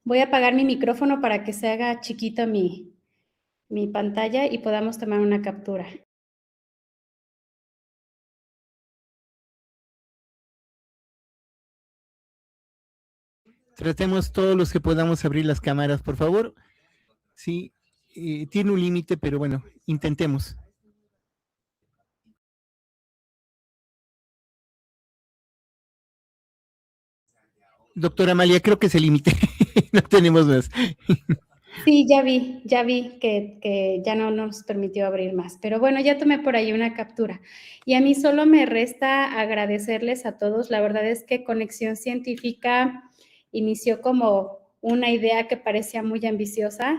Voy a apagar mi micrófono para que se haga chiquita mi pantalla y podamos tomar una captura. Tratemos todos los que podamos abrir las cámaras, por favor. Sí, tiene un límite, pero bueno, intentemos. Doctora Amalia, creo que se limite. No tenemos más. Sí, ya vi que ya no nos permitió abrir más. Pero bueno, ya tomé por ahí una captura. Y a mí solo me resta agradecerles a todos. La verdad es que Conexión Científica inició como una idea que parecía muy ambiciosa,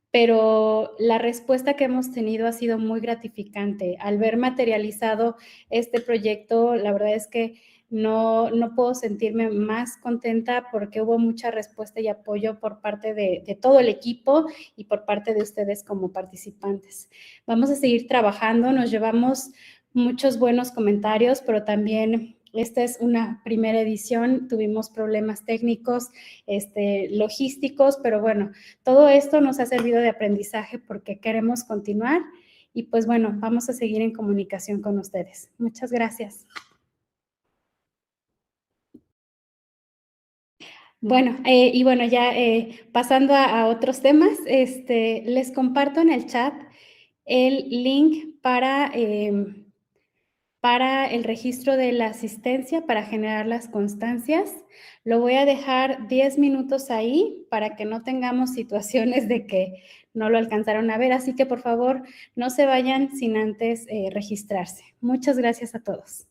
pero la respuesta que hemos tenido ha sido muy gratificante. Al ver materializado este proyecto, la verdad es que no puedo sentirme más contenta porque hubo mucha respuesta y apoyo por parte de todo el equipo y por parte de ustedes como participantes. Vamos a seguir trabajando, nos llevamos muchos buenos comentarios, pero también esta es una primera edición, tuvimos problemas técnicos, logísticos, pero bueno, todo esto nos ha servido de aprendizaje porque queremos continuar y pues bueno, vamos a seguir en comunicación con ustedes. Muchas gracias. Bueno, ya pasando a otros temas, les comparto en el chat el link para el registro de la asistencia para generar las constancias. Lo voy a dejar 10 minutos ahí para que no tengamos situaciones de que no lo alcanzaron a ver, así que por favor no se vayan sin antes registrarse. Muchas gracias a todos.